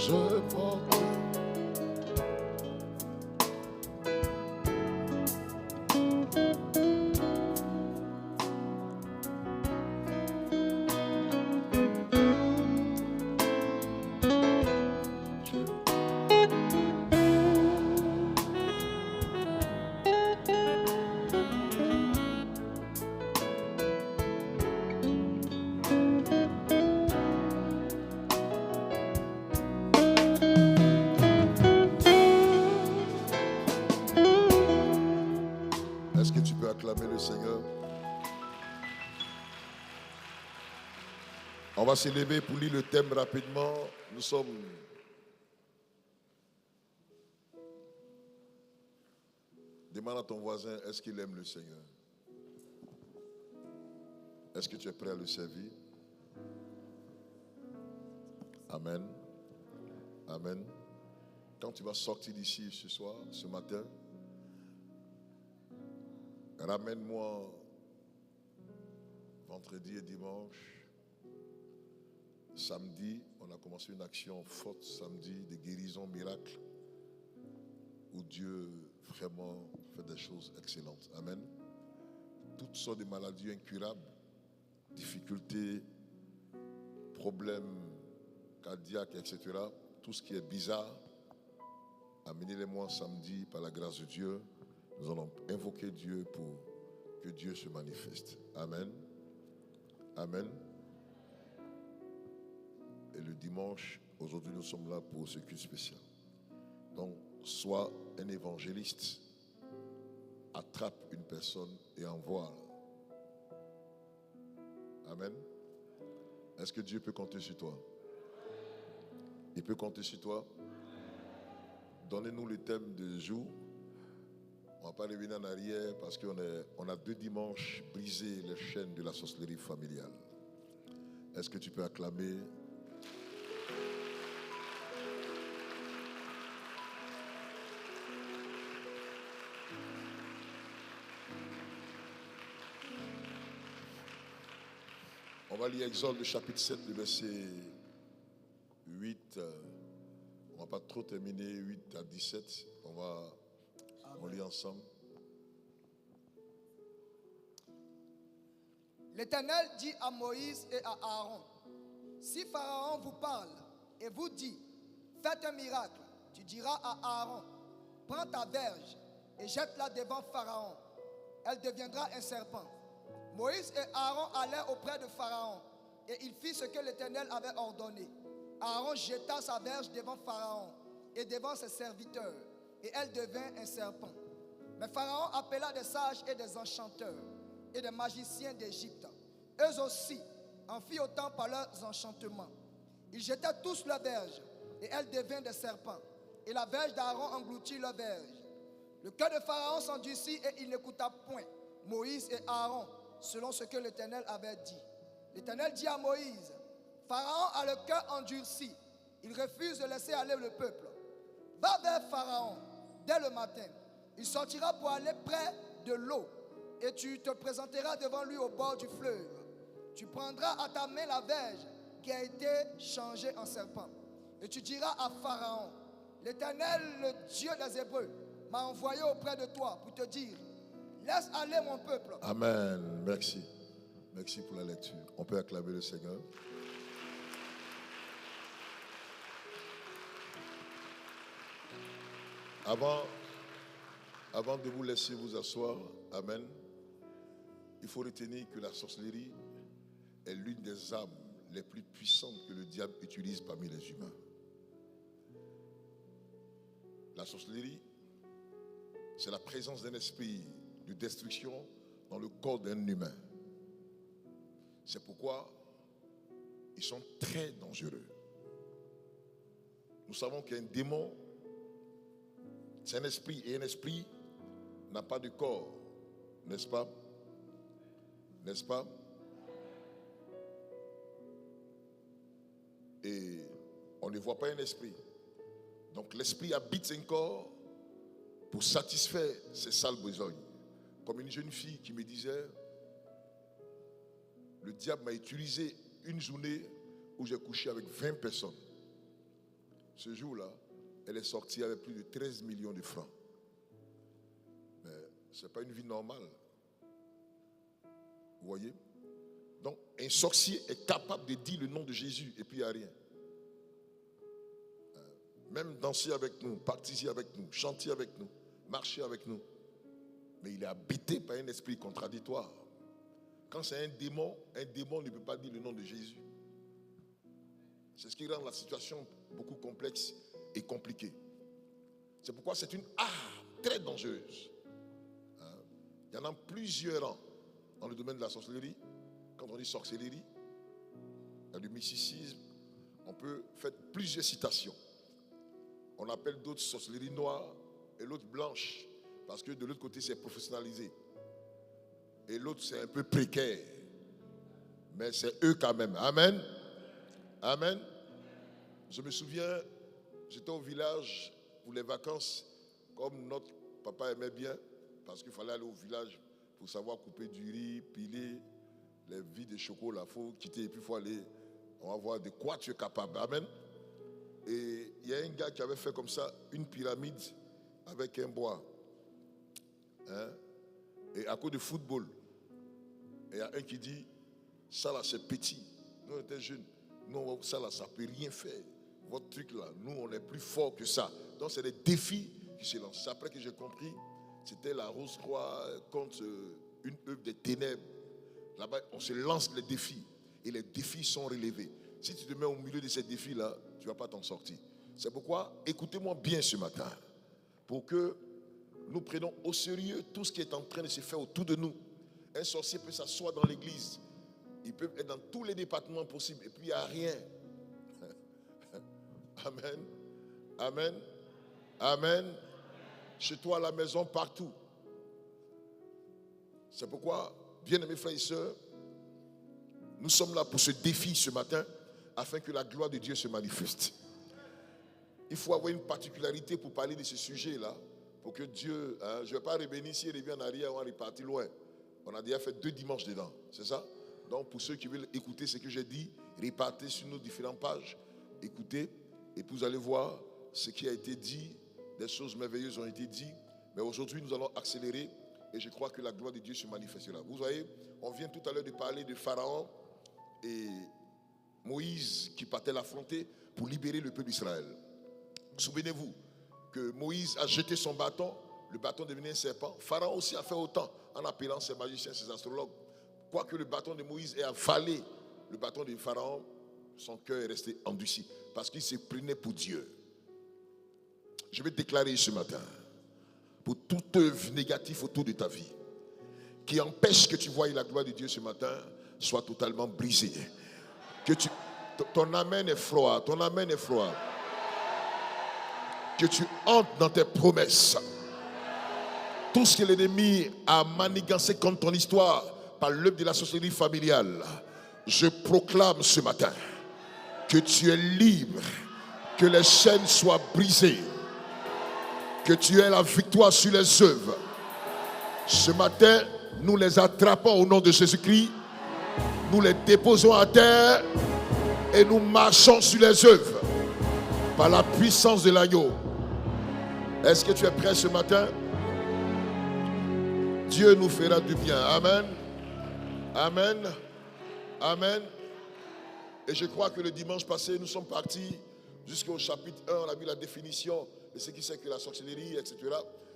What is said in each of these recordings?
je porte. Est-ce que tu peux acclamer le Seigneur? On va s'élever pour lire le thème rapidement. Nous sommes... Demande à ton voisin, est-ce qu'il aime le Seigneur? Est-ce que tu es prêt à le servir? Amen. Amen. Quand tu vas sortir d'ici ce soir, ce matin, ramène-moi vendredi et dimanche. Samedi, on a commencé une action forte samedi de guérison miracle où Dieu vraiment fait des choses excellentes. Amen. Toutes sortes de maladies incurables, difficultés, problèmes cardiaques, etc. Tout ce qui est bizarre, amenez-les-moi samedi par la grâce de Dieu. Nous allons invoquer Dieu pour que Dieu se manifeste. Amen. Amen. Et le dimanche, aujourd'hui, nous sommes là pour ce culte spécial. Donc, sois un évangéliste. Attrape une personne et envoie. Amen. Est-ce que Dieu peut compter sur toi? Il peut compter sur toi? Donnez-nous le thème du jour. On ne va pas revenir en arrière parce qu'on a 2 dimanches brisé les chaînes de la sorcellerie familiale. Est-ce que tu peux acclamer? On va lire Exode, le chapitre 7, le verset 8. On ne va pas trop terminer 8 à 17. On lit ensemble. L'Éternel dit à Moïse et à Aaron, si Pharaon vous parle et vous dit, faites un miracle, tu diras à Aaron, prends ta verge et jette-la devant Pharaon. Elle deviendra un serpent. Moïse et Aaron allèrent auprès de Pharaon et il fit ce que l'Éternel avait ordonné. Aaron jeta sa verge devant Pharaon et devant ses serviteurs et elle devint un serpent. Mais Pharaon appela des sages et des enchanteurs et des magiciens d'Égypte. Eux aussi en firent autant par leurs enchantements. Ils jetaient tous leurs verges et elles devinrent des serpents. Et la verge d'Aaron engloutit leur verge. Le cœur de Pharaon s'endurcit et il n'écouta point Moïse et Aaron selon ce que l'Éternel avait dit. L'Éternel dit à Moïse, Pharaon a le cœur endurci. Il refuse de laisser aller le peuple. Va vers Pharaon dès le matin. Il sortira pour aller près de l'eau et tu te présenteras devant lui au bord du fleuve. Tu prendras à ta main la verge qui a été changée en serpent. Et tu diras à Pharaon, l'Éternel, le Dieu des Hébreux, m'a envoyé auprès de toi pour te dire, laisse aller mon peuple. Amen. Merci. Merci pour la lecture. On peut acclamer le Seigneur. Avant de vous laisser vous asseoir, amen, il faut retenir que la sorcellerie est l'une des armes les plus puissantes que le diable utilise parmi les humains. La sorcellerie, c'est la présence d'un esprit de destruction dans le corps d'un humain. C'est pourquoi ils sont très dangereux. Nous savons qu'il y a un démon, c'est un esprit, et un esprit n'a pas de corps, n'est-ce pas? N'est-ce pas? Et on ne voit pas un esprit. Donc l'esprit habite un corps pour satisfaire ses sales besognes. Comme une jeune fille qui me disait, le diable m'a utilisé une journée où j'ai couché avec 20 personnes. ce jour-là, elle est sortie avec plus de 13 millions de francs. Mais ce n'est pas une vie normale. Vous voyez? Donc, un sorcier est capable de dire le nom de Jésus et puis il n'y a rien. Même danser avec nous, participer avec nous, chanter avec nous, marcher avec nous. Mais il est habité par un esprit contradictoire. Quand c'est un démon ne peut pas dire le nom de Jésus. C'est ce qui rend la situation beaucoup complexe et compliquée. C'est pourquoi c'est une arme très dangereuse. Il y en a plusieurs dans le domaine de la sorcellerie. Quand on dit sorcellerie, il y a du mysticisme. On peut faire plusieurs citations. On appelle d'autres sorcellerie noire et l'autre blanche. Parce que de l'autre côté, c'est professionnalisé. Et l'autre, c'est un peu précaire. Mais c'est eux quand même. Amen. Amen. Je me souviens, j'étais au village pour les vacances, comme notre papa aimait bien, parce qu'il fallait aller au village pour savoir couper du riz, piler les vies de chocolat. Il faut quitter et puis il faut aller. On va voir de quoi tu es capable. Amen. Et il y a un gars qui avait fait comme ça une pyramide avec un bois. Et à cause de football, il y a un qui dit, ça là c'est petit. Nous on était jeunes. Nous, ça là, ça ne peut rien faire. Votre truc là, nous on est plus fort que ça. Donc c'est des défis qui se lancent. C'est après que j'ai compris, c'était la Rose-Croix contre une œuvre des ténèbres. Là-bas, on se lance les défis. Et les défis sont relevés. Si tu te mets au milieu de ces défis-là, tu ne vas pas t'en sortir. C'est pourquoi, écoutez-moi bien ce matin. Pour que nous prenions au sérieux tout ce qui est en train de se faire autour de nous. Un sorcier peut s'asseoir dans l'église. Il peut être dans tous les départements possibles. Et puis il n'y a rien. Amen. Amen. Amen. Chez toi, à la maison, partout. C'est pourquoi, bien-aimés frères et sœurs, nous sommes là pour ce défi ce matin, afin que la gloire de Dieu se manifeste. Il faut avoir une particularité pour parler de ce sujet-là, pour que Dieu, je ne vais pas revenir ici et revenir en arrière, on va repartir loin. On a déjà fait 2 dimanches dedans, c'est ça? Donc pour ceux qui veulent écouter ce que j'ai dit, repartez sur nos différentes pages, écoutez, et puis vous allez voir ce qui a été dit, des choses merveilleuses ont été dites, mais aujourd'hui nous allons accélérer, et je crois que la gloire de Dieu se manifestera. Vous voyez, on vient tout à l'heure de parler de Pharaon et Moïse qui partait l'affronter pour libérer le peuple d'Israël. Souvenez-vous que Moïse a jeté son bâton, le bâton devenait un serpent. Pharaon aussi a fait autant en appelant ses magiciens, ses astrologues. Quoique le bâton de Moïse ait avalé le bâton de Pharaon, son cœur est resté endurci parce qu'il se prenait pour Dieu. Je vais déclarer ce matin, pour toute œuvre négative autour de ta vie, qui empêche que tu voies la gloire de Dieu ce matin, soit totalement brisée. Que ton amen est froid, ton amen est froid. Que tu entres dans tes promesses. Tout ce que l'ennemi a manigancé contre ton histoire par l'œuvre de la sorcellerie familiale, je proclame ce matin que tu es libre, que les chaînes soient brisées, que tu aies la victoire sur les œuvres. Ce matin, nous les attrapons au nom de Jésus-Christ, nous les déposons à terre et nous marchons sur les œuvres par la puissance de l'agneau. Est-ce que tu es prêt ce matin? Dieu nous fera du bien. Amen. Amen. Amen. Et je crois que le dimanche passé, nous sommes partis jusqu'au chapitre 1. On a vu la définition de ce qui c'est que la sorcellerie, etc.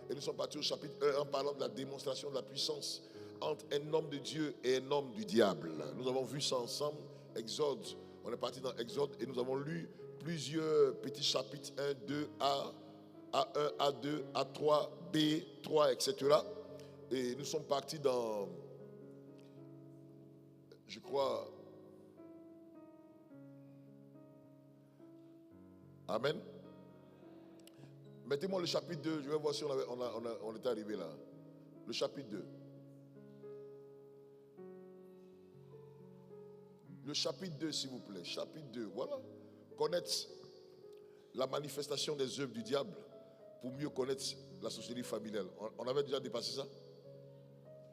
Et nous sommes partis au chapitre 1 en parlant de la démonstration de la puissance entre un homme de Dieu et un homme du diable. Nous avons vu ça ensemble. Exode. On est parti dans Exode et nous avons lu plusieurs petits chapitres 1, 2, A1, A2, A3, B3, etc. Et nous sommes partis dans, je crois, Amen. Mettez-moi le chapitre 2, je vais voir si on est arrivé là. Le chapitre 2. Le chapitre 2, s'il vous plaît. Chapitre 2, voilà. Connaître la manifestation des œuvres du diable pour mieux connaître la sorcellerie familiale. On avait déjà dépassé ça?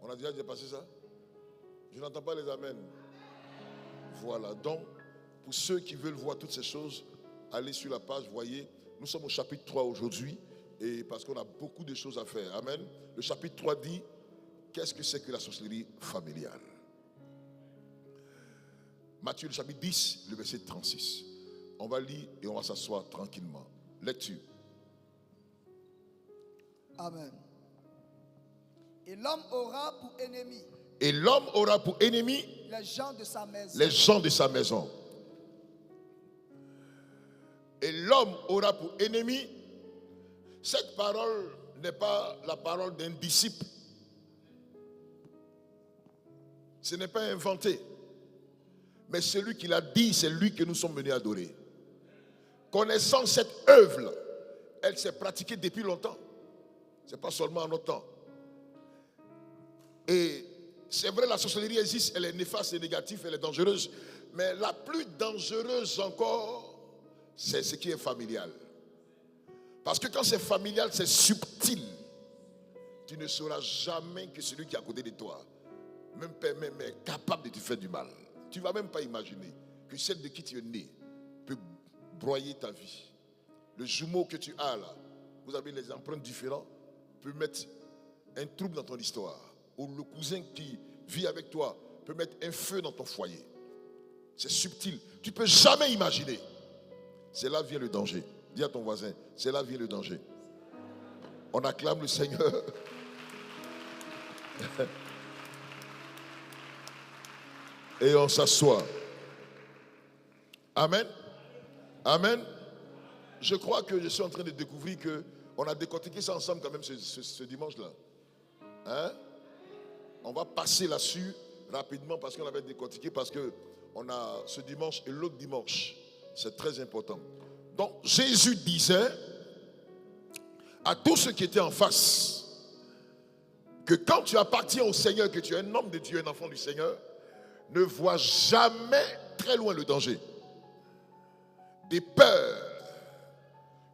On a déjà dépassé ça? Je n'entends pas les amens. Voilà. Donc, pour ceux qui veulent voir toutes ces choses, allez sur la page, voyez, nous sommes au chapitre 3 aujourd'hui, et parce qu'on a beaucoup de choses à faire. Amen. Le chapitre 3 dit, qu'est-ce que c'est que la sorcellerie familiale? Matthieu, le chapitre 10, le verset 36. On va lire et on va s'asseoir tranquillement. Lecture. Amen. Et l'homme aura pour ennemi. Et l'homme aura pour ennemi les gens de sa maison. Les gens de sa maison. Et l'homme aura pour ennemi. Cette parole n'est pas la parole d'un disciple. Ce n'est pas inventé. Mais celui qui l'a dit, c'est lui que nous sommes venus adorer. Connaissant cette œuvre, elle s'est pratiquée depuis longtemps. Ce n'est pas seulement en notre temps. Et c'est vrai, la sorcellerie existe, elle est néfaste et négative, elle est dangereuse. Mais la plus dangereuse encore, c'est ce qui est familial. Parce que quand c'est familial, c'est subtil. Tu ne sauras jamais que celui qui est à côté de toi, même est capable de te faire du mal. Tu ne vas même pas imaginer que celle de qui tu es né peut broyer ta vie. Le jumeau que tu as là, vous avez les empreintes différentes, peut mettre un trouble dans ton histoire. Ou le cousin qui vit avec toi peut mettre un feu dans ton foyer. C'est subtil. Tu ne peux jamais imaginer. C'est là vient le danger. Dis à ton voisin, c'est là vient le danger. On acclame le Seigneur. Et on s'assoit. Amen. Amen. Je crois que je suis en train de découvrir qu'on a décortiqué ça ensemble quand même ce dimanche-là. Hein? On va passer là-dessus rapidement parce qu'on avait décortiqué, parce qu'on a ce dimanche et l'autre dimanche. C'est très important. Donc Jésus disait à tous ceux qui étaient en face que quand tu appartiens au Seigneur, que tu es un homme de Dieu, un enfant du Seigneur, ne vois jamais très loin le danger. Des peurs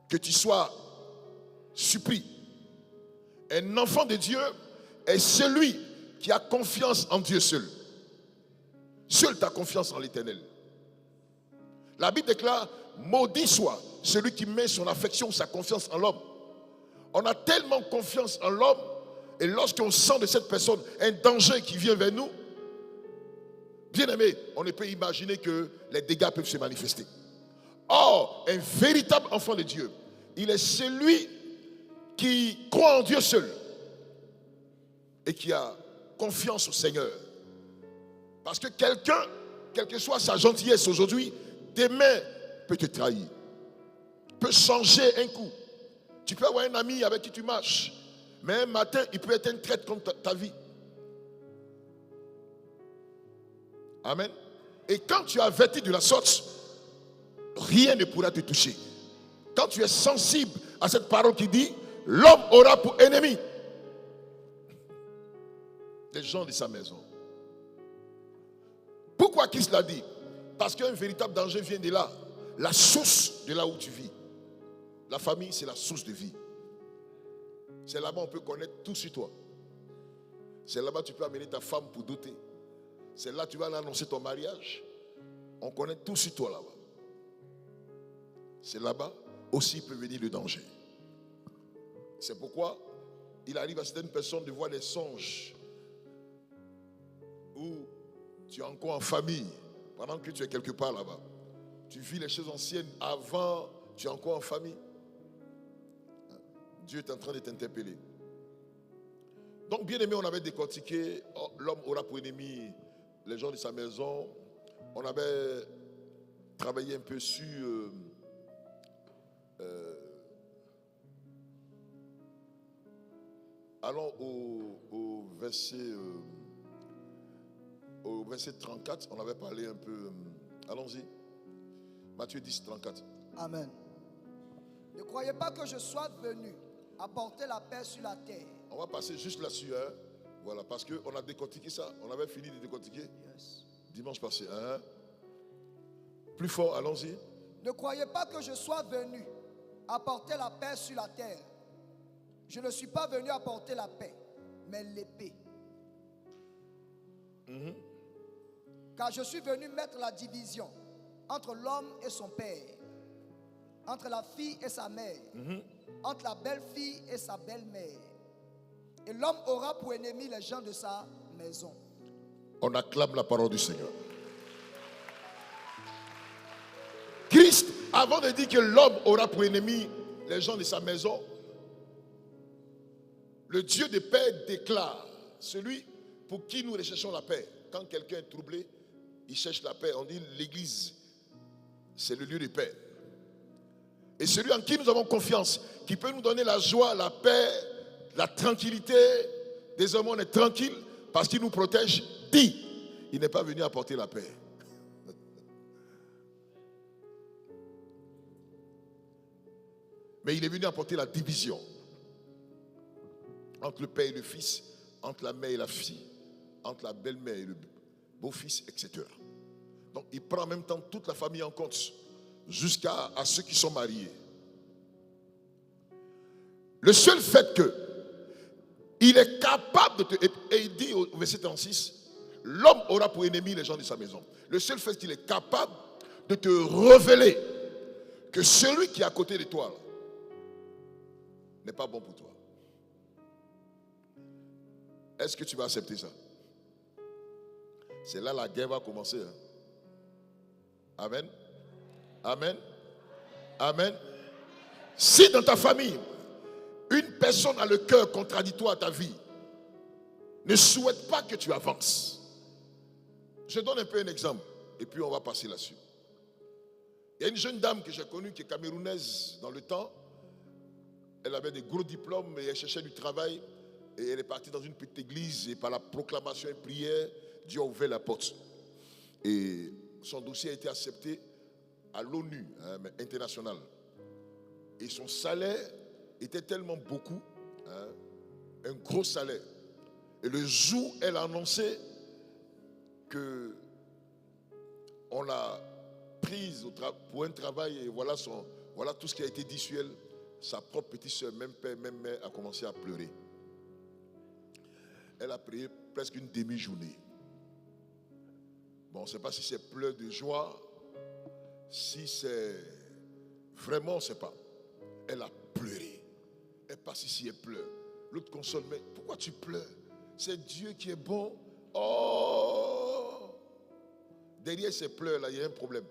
que tu sois surpris. Un enfant de Dieu est celui qui a confiance en Dieu seul. Seul ta confiance en l'Éternel. La Bible déclare, maudit soit celui qui met son affection ou sa confiance en l'homme. On a tellement confiance en l'homme, et lorsqu'on sent de cette personne un danger qui vient vers nous, bien aimé, on ne peut imaginer que les dégâts peuvent se manifester. Or, un véritable enfant de Dieu, il est celui qui croit en Dieu seul et qui a confiance au Seigneur. Parce que quelqu'un, quelle que soit sa gentillesse aujourd'hui, demain peut te trahir, peut changer un coup. Tu peux avoir un ami avec qui tu marches, mais un matin, il peut être un traître contre ta vie. Amen. Et quand tu es averti de la sorte, rien ne pourra te toucher. Quand tu es sensible à cette parole qui dit, l'homme aura pour ennemi les gens de sa maison. Pourquoi Christ l'a dit? Parce qu'un véritable danger vient de là. La source de là où tu vis. La famille, c'est la source de vie. C'est là-bas on peut connaître tout sur toi. C'est là-bas tu peux amener ta femme pour douter. C'est là tu vas annoncer ton mariage. On connaît tout sur toi là-bas. C'est là-bas aussi peut venir le danger. C'est pourquoi il arrive à certaines personnes de voir des songes où tu es encore en famille pendant que tu es quelque part là-bas. Tu vis les choses anciennes avant, tu es encore en famille. Dieu est en train de t'interpeller. Donc, bien aimé, on avait décortiqué, l'homme aura pour ennemi les gens de sa maison. On avait travaillé un peu sur allons au verset 34, on avait parlé un peu. Allons-y. Matthieu 10, 34. Amen. Ne croyez pas que je sois venu apporter la paix sur la terre. On va passer juste là-dessus. Hein? Voilà, parce qu'on a décortiqué ça. On avait fini de décortiquer. Yes. Dimanche passé. Hein? Plus fort, allons-y. Ne croyez pas que je sois venu apporter la paix sur la terre. Je ne suis pas venu apporter la paix, mais l'épée. Car je suis venu mettre la division entre l'homme et son père, entre la fille et sa mère, entre la belle-fille et sa belle-mère. Et l'homme aura pour ennemi les gens de sa maison. On acclame la parole du Seigneur. Christ, avant de dire que l'homme aura pour ennemi les gens de sa maison, le Dieu de paix déclare celui pour qui nous recherchons la paix. Quand quelqu'un est troublé, il cherche la paix. On dit l'église, c'est le lieu de paix. Et celui en qui nous avons confiance, qui peut nous donner la joie, la paix, la tranquillité, désormais on est tranquille parce qu'il nous protège, dit, il n'est pas venu apporter la paix. Mais il est venu apporter la division entre le père et le fils, entre la mère et la fille, entre la belle-mère et le beau-fils, etc. Donc il prend en même temps toute la famille en compte, jusqu'à ceux qui sont mariés. Le seul fait que il est capable de te... Et il dit au verset 36, l'homme aura pour ennemi les gens de sa maison. Le seul fait qu'il est capable de te révéler que celui qui est à côté de toi n'est pas bon pour toi. Est-ce que tu vas accepter ça? C'est là la guerre va commencer. Hein? Amen. Amen. Amen. Si dans ta famille, une personne a le cœur contradictoire à ta vie, ne souhaite pas que tu avances. Je donne un peu un exemple et puis on va passer là-dessus. Il y a une jeune dame que j'ai connue qui est camerounaise dans le temps. Elle avait des gros diplômes et elle cherchait du travail. Et elle est partie dans une petite église et par la proclamation et prière, Dieu a ouvert la porte. Et son dossier a été accepté à l'ONU, hein, international. Et son salaire était tellement beaucoup, hein, un gros salaire. Et le jour où elle a annoncé que on l'a prise pour un travail et voilà tout ce qui a été dit sur elle, sa propre petite soeur, même père, même mère, a commencé à pleurer. Elle a prié presque une demi-journée. Bon, on ne sait pas si c'est pleurs de joie, si c'est vraiment, on ne sait pas. Elle a pleuré. Elle passe ici, elle pleure. L'autre console, mais pourquoi tu pleures? C'est Dieu qui est bon. Oh! Derrière ces pleurs-là, il y a un problème.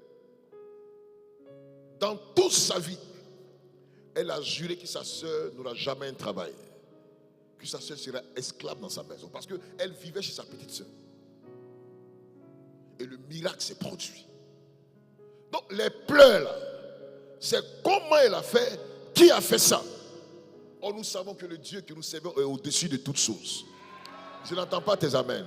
Dans toute sa vie, elle a juré que sa soeur n'aura jamais un travail. Que sa soeur sera esclave dans sa maison. Parce qu'elle vivait chez sa petite soeur. Et le miracle s'est produit. Donc les pleurs là, c'est comment elle a fait, qui a fait ça. Oh, nous savons que le Dieu que nous servons est au-dessus de toutes choses. Je n'entends pas tes amens.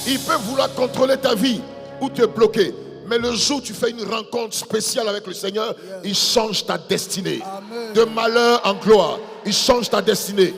Il peut vouloir contrôler ta vie ou te bloquer. Mais le jour où tu fais une rencontre spéciale avec le Seigneur, il change ta destinée. Amen. De malheur en gloire, il change ta destinée.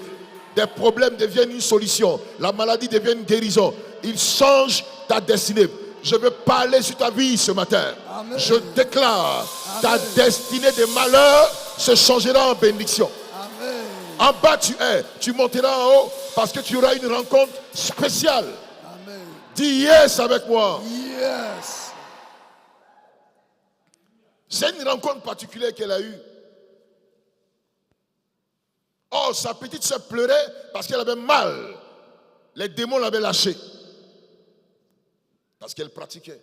Des problèmes deviennent une solution. La maladie devient une guérison. Il change ta destinée. Je veux parler sur ta vie ce matin. Amen. Je déclare, amen, ta destinée de malheur se changera en bénédiction. Amen. En bas tu es, tu monteras en haut parce que tu auras une rencontre spéciale. Amen. Dis yes avec moi. Yes. C'est une rencontre particulière qu'elle a eue. Oh, sa petite sœur pleurait parce qu'elle avait mal. Les démons l'avaient lâchée. Parce qu'elle pratiquait.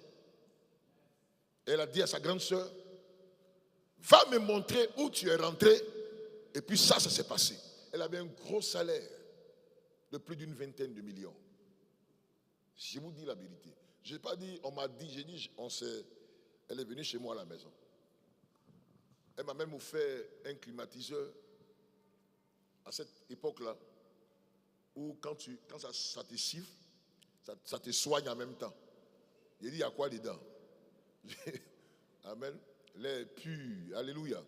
Elle a dit à sa grande sœur, va me montrer où tu es rentré. Et puis ça s'est passé. Elle avait un gros salaire de plus d'une vingtaine de millions. Je vous dis la vérité. Je n'ai pas dit, on m'a dit, j'ai dit, on sait. Elle est venue chez moi à la maison. Elle m'a même offert un climatiseur à cette époque-là, où quand ça te siffle, ça te soigne en même temps. J'ai dit, il y a quoi dedans? Amen. L'air pur, alléluia.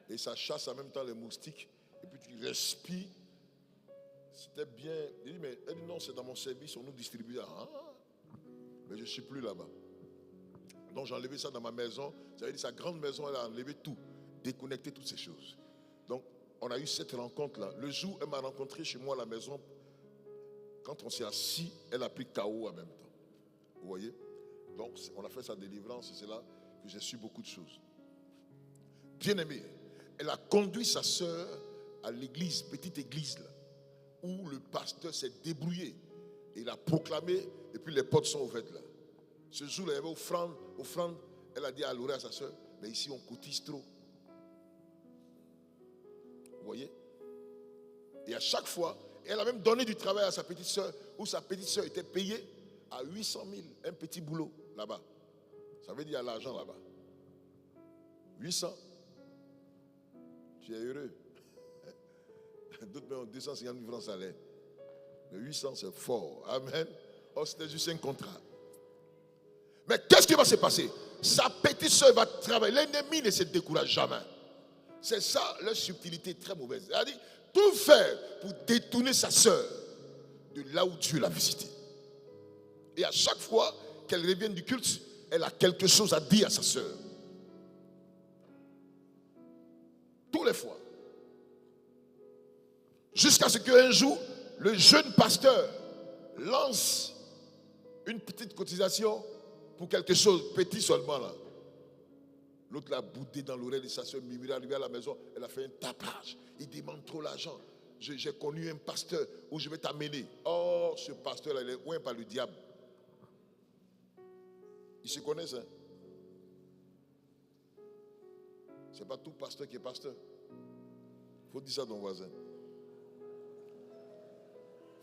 Et ça chasse en même temps les moustiques. Et puis tu respires. C'était bien. J'ai dit, mais elle dit, non, c'est dans mon service, on nous distribue. Ah. Mais je ne suis plus là-bas. Donc j'ai enlevé ça dans ma maison. Ça veut dire, sa grande maison, elle a enlevé tout. Déconnecter toutes ces choses. Donc, on a eu cette rencontre-là. Le jour où elle m'a rencontré chez moi à la maison, quand on s'est assis, elle a pris KO en même temps. Vous voyez? Donc, on a fait sa délivrance et c'est là que j'ai su beaucoup de choses. bien-aimée, elle a conduit sa sœur à l'église, petite église là, où le pasteur s'est débrouillé. Il a proclamé et puis les portes sont ouvertes là. Ce jour-là, il y avait offrande. Elle a dit à l'oreille à sa soeur, mais ici on cotise trop. Vous voyez? Et à chaque fois, elle a même donné du travail à sa petite soeur, où sa petite soeur était payée à 800 000, un petit boulot là-bas. Ça veut dire l'argent là-bas. 800. Tu es heureux. D'autres même ont 250 000 francs salaire. Mais 800 c'est fort. Amen. Oh, c'était juste un contrat. Mais qu'est-ce qui va se passer? Sa petite soeur va travailler. L'ennemi ne se décourage jamais. C'est ça, leur subtilité très mauvaise. C'est-à-dire, tout faire pour détourner sa soeur de là où Dieu l'a visité. Et à chaque fois qu'elle revient du culte, elle a quelque chose à dire à sa soeur. Tous les fois. Jusqu'à ce qu'un jour, le jeune pasteur lance une petite cotisation pour quelque chose, petit seulement là. L'autre l'a boudé dans l'oreille de sa soeur, Mimi, arrivé à la maison, elle a fait un tapage. Il demande trop l'argent. J'ai connu un pasteur où je vais t'amener. Oh, ce pasteur-là, il est loin par le diable. Ils se connaissent, hein? C'est pas tout pasteur qui est pasteur. Faut dire ça à ton voisin.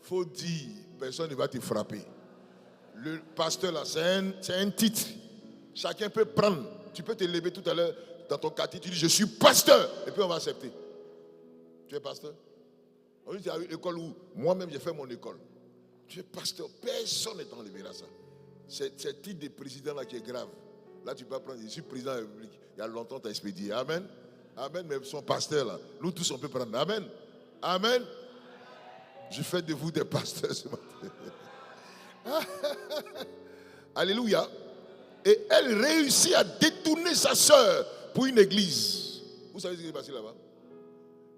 Faut dire, personne ne va te frapper. Le pasteur là, c'est un titre. Chacun peut prendre. Tu peux te lever tout à l'heure dans ton quartier, tu dis je suis pasteur. Et puis on va accepter. Tu es pasteur? On dit tu as une école où moi-même j'ai fait mon école. Tu es pasteur. Personne n'est enlevé là ça. C'est le titre de président là qui est grave. Là tu peux prendre, je suis président de la République. Il y a longtemps tu as expédié. Amen. Amen. Mais son pasteur là, nous tous on peut prendre. Amen. Amen. Je fais de vous des pasteurs ce matin. Alléluia. Et elle réussit à détourner sa soeur pour une église. Vous savez ce qui s'est passé là-bas?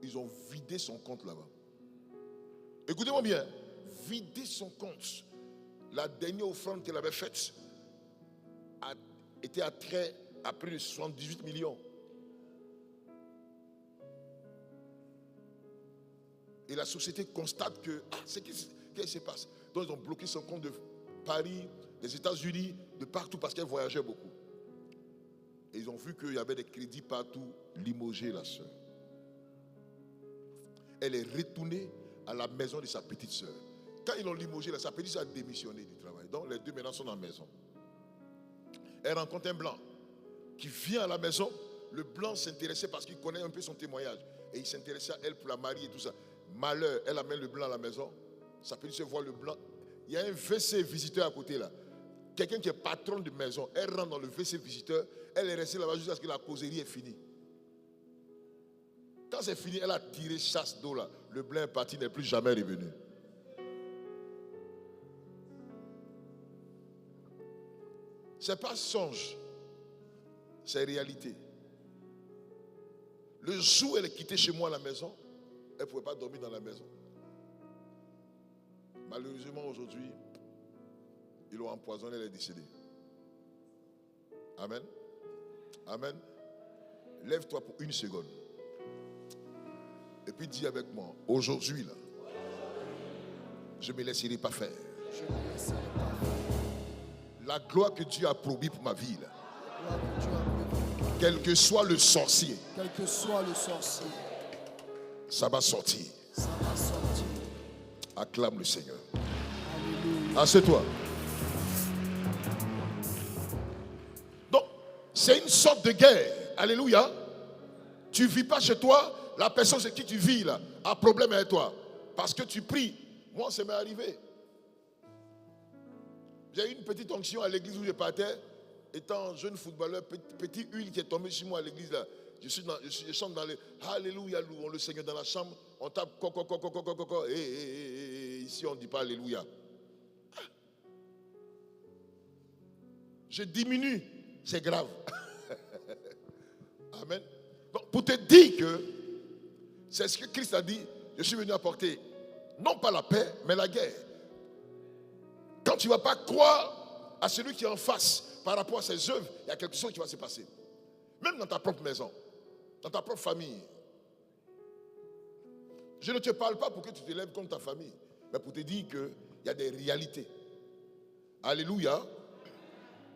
Ils ont vidé son compte là-bas. Écoutez-moi bien. Vider son compte. La dernière offrande qu'elle avait faite était à près de 78 millions. Et la société constate que, qu'est-ce qui se passe? Donc ils ont bloqué son compte de Paris, des États-Unis, de partout parce qu'elle voyageait beaucoup. Et ils ont vu qu'il y avait des crédits partout, limogé la soeur. Elle est retournée à la maison de sa petite soeur. Quand ils l'ont limogé, sa petite soeur a démissionné du travail. Donc les deux maintenant sont en maison. Elle rencontre un blanc qui vient à la maison. Le blanc s'intéressait parce qu'il connaît un peu son témoignage. Et il s'intéressait à elle pour la marier et tout ça. Malheur, elle amène le blanc à la maison. Sa petite soeur voit le blanc. Il y a un WC visiteur à côté là. Quelqu'un qui est patron de maison, elle rentre dans le WC visiteur, elle est restée là-bas jusqu'à ce que la causerie est finie. Quand c'est fini, elle a tiré chasse d'eau là. Le blanc est parti, n'est plus jamais revenu. C'est pas songe, c'est réalité. Le jour où elle est quittée chez moi à la maison, elle ne pouvait pas dormir dans la maison. Malheureusement aujourd'hui, ils l'ont empoisonnée, elle est décédée. Amen. Amen. Lève-toi pour une seconde. Et puis dis avec moi, aujourd'hui là, je ne me laisserai pas faire. La gloire que Dieu a promis pour ma vie là. Quel que soit le sorcier. Ça va sortir. Acclame le Seigneur. Assieds-toi. Donc, c'est une sorte de guerre. Alléluia. Tu ne vis pas chez toi. La personne chez qui tu vis là a problème avec toi. Parce que tu pries. Moi, ça m'est arrivé. J'ai eu une petite onction à l'église où je partais. Étant jeune footballeur, petit huile qui est tombée sur moi à l'église là. Je chante dans les Alléluia, louons le Seigneur dans la chambre. On tape et ici on ne dit pas Alléluia. Je diminue, c'est grave. Amen. Donc, pour te dire que c'est ce que Christ a dit, je suis venu apporter non pas la paix, mais la guerre. Quand tu ne vas pas croire à celui qui est en face par rapport à ses œuvres, il y a quelque chose qui va se passer. Même dans ta propre maison. dans ta propre famille. Je ne te parle pas pour que tu te lèves contre ta famille, mais pour te dire qu'il y a des réalités. Alléluia.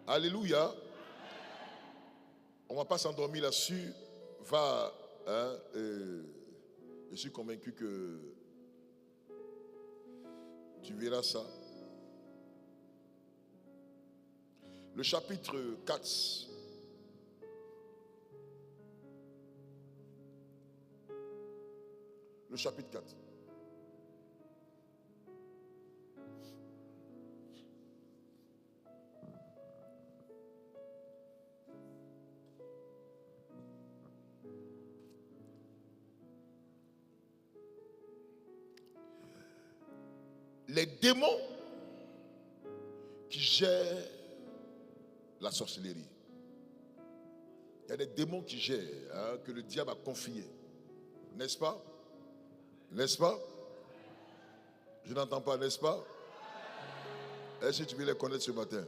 Alléluia. On ne va pas s'endormir là-dessus. Je suis convaincu que tu verras ça. Le chapitre 4. Le chapitre 4. Les démons qui gèrent la sorcellerie. Il y a des démons qui gèrent, que le diable a confiés. N'est-ce pas? N'est-ce pas? Je n'entends pas, n'est-ce pas? Est-ce que tu veux les connaître ce matin?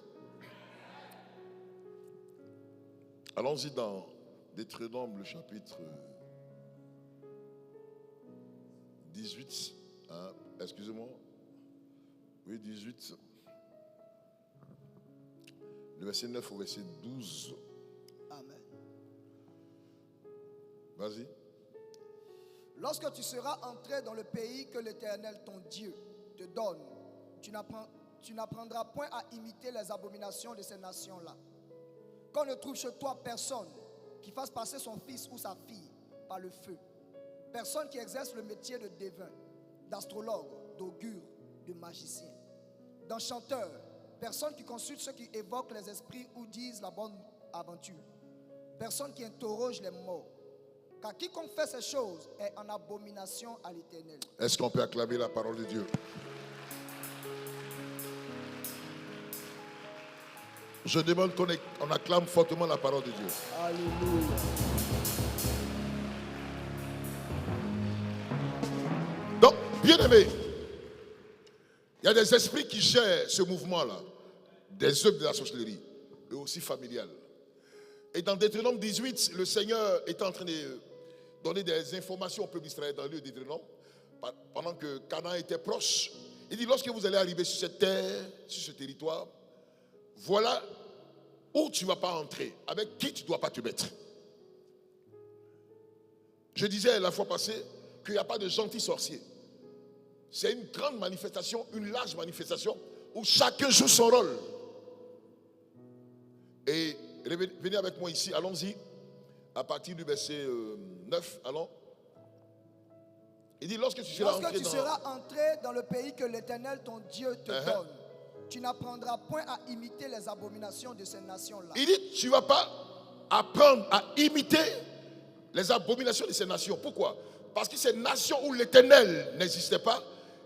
Allons-y dans Deutéronome, le chapitre 18. Excusez-moi. Oui, 18. Le verset 9 au verset 12. Amen. Vas-y. Lorsque tu seras entré dans le pays que l'Éternel, ton Dieu, te donne, tu n'apprendras point à imiter les abominations de ces nations-là. Qu'on ne trouve chez toi personne qui fasse passer son fils ou sa fille par le feu. Personne qui exerce le métier de devin, d'astrologue, d'augure, de magicien, d'enchanteur. Personne qui consulte ceux qui évoquent les esprits ou disent la bonne aventure. Personne qui interroge les morts. Car quiconque fait ces choses est en abomination à l'Éternel. Est-ce qu'on peut acclamer la parole de Dieu? Je demande qu'on acclame fortement la parole de Dieu. Alléluia. Donc, bien aimé, il y a des esprits qui gèrent ce mouvement-là, des œuvres de la sorcellerie, et aussi familiales. Et dans Deutéronome 18, le Seigneur est en train de donner des informations au peuple d'Israël dans le lieu de Deutéronome, pendant que Canaan était proche. Il dit, lorsque vous allez arriver sur cette terre, sur ce territoire, voilà où tu ne vas pas entrer, avec qui tu ne dois pas te mettre. Je disais la fois passée qu'il n'y a pas de gentils sorciers. C'est une grande manifestation, une large manifestation, où chacun joue son rôle. Et venez avec moi ici, allons-y, à partir du verset 9, allons. Il dit, lorsque tu seras entré dans le pays que l'Éternel, ton Dieu, te donne, tu n'apprendras point à imiter les abominations de ces nations-là. Il dit, tu ne vas pas apprendre à imiter les abominations de ces nations. Pourquoi? Parce que ces nations où l'Éternel n'existait pas,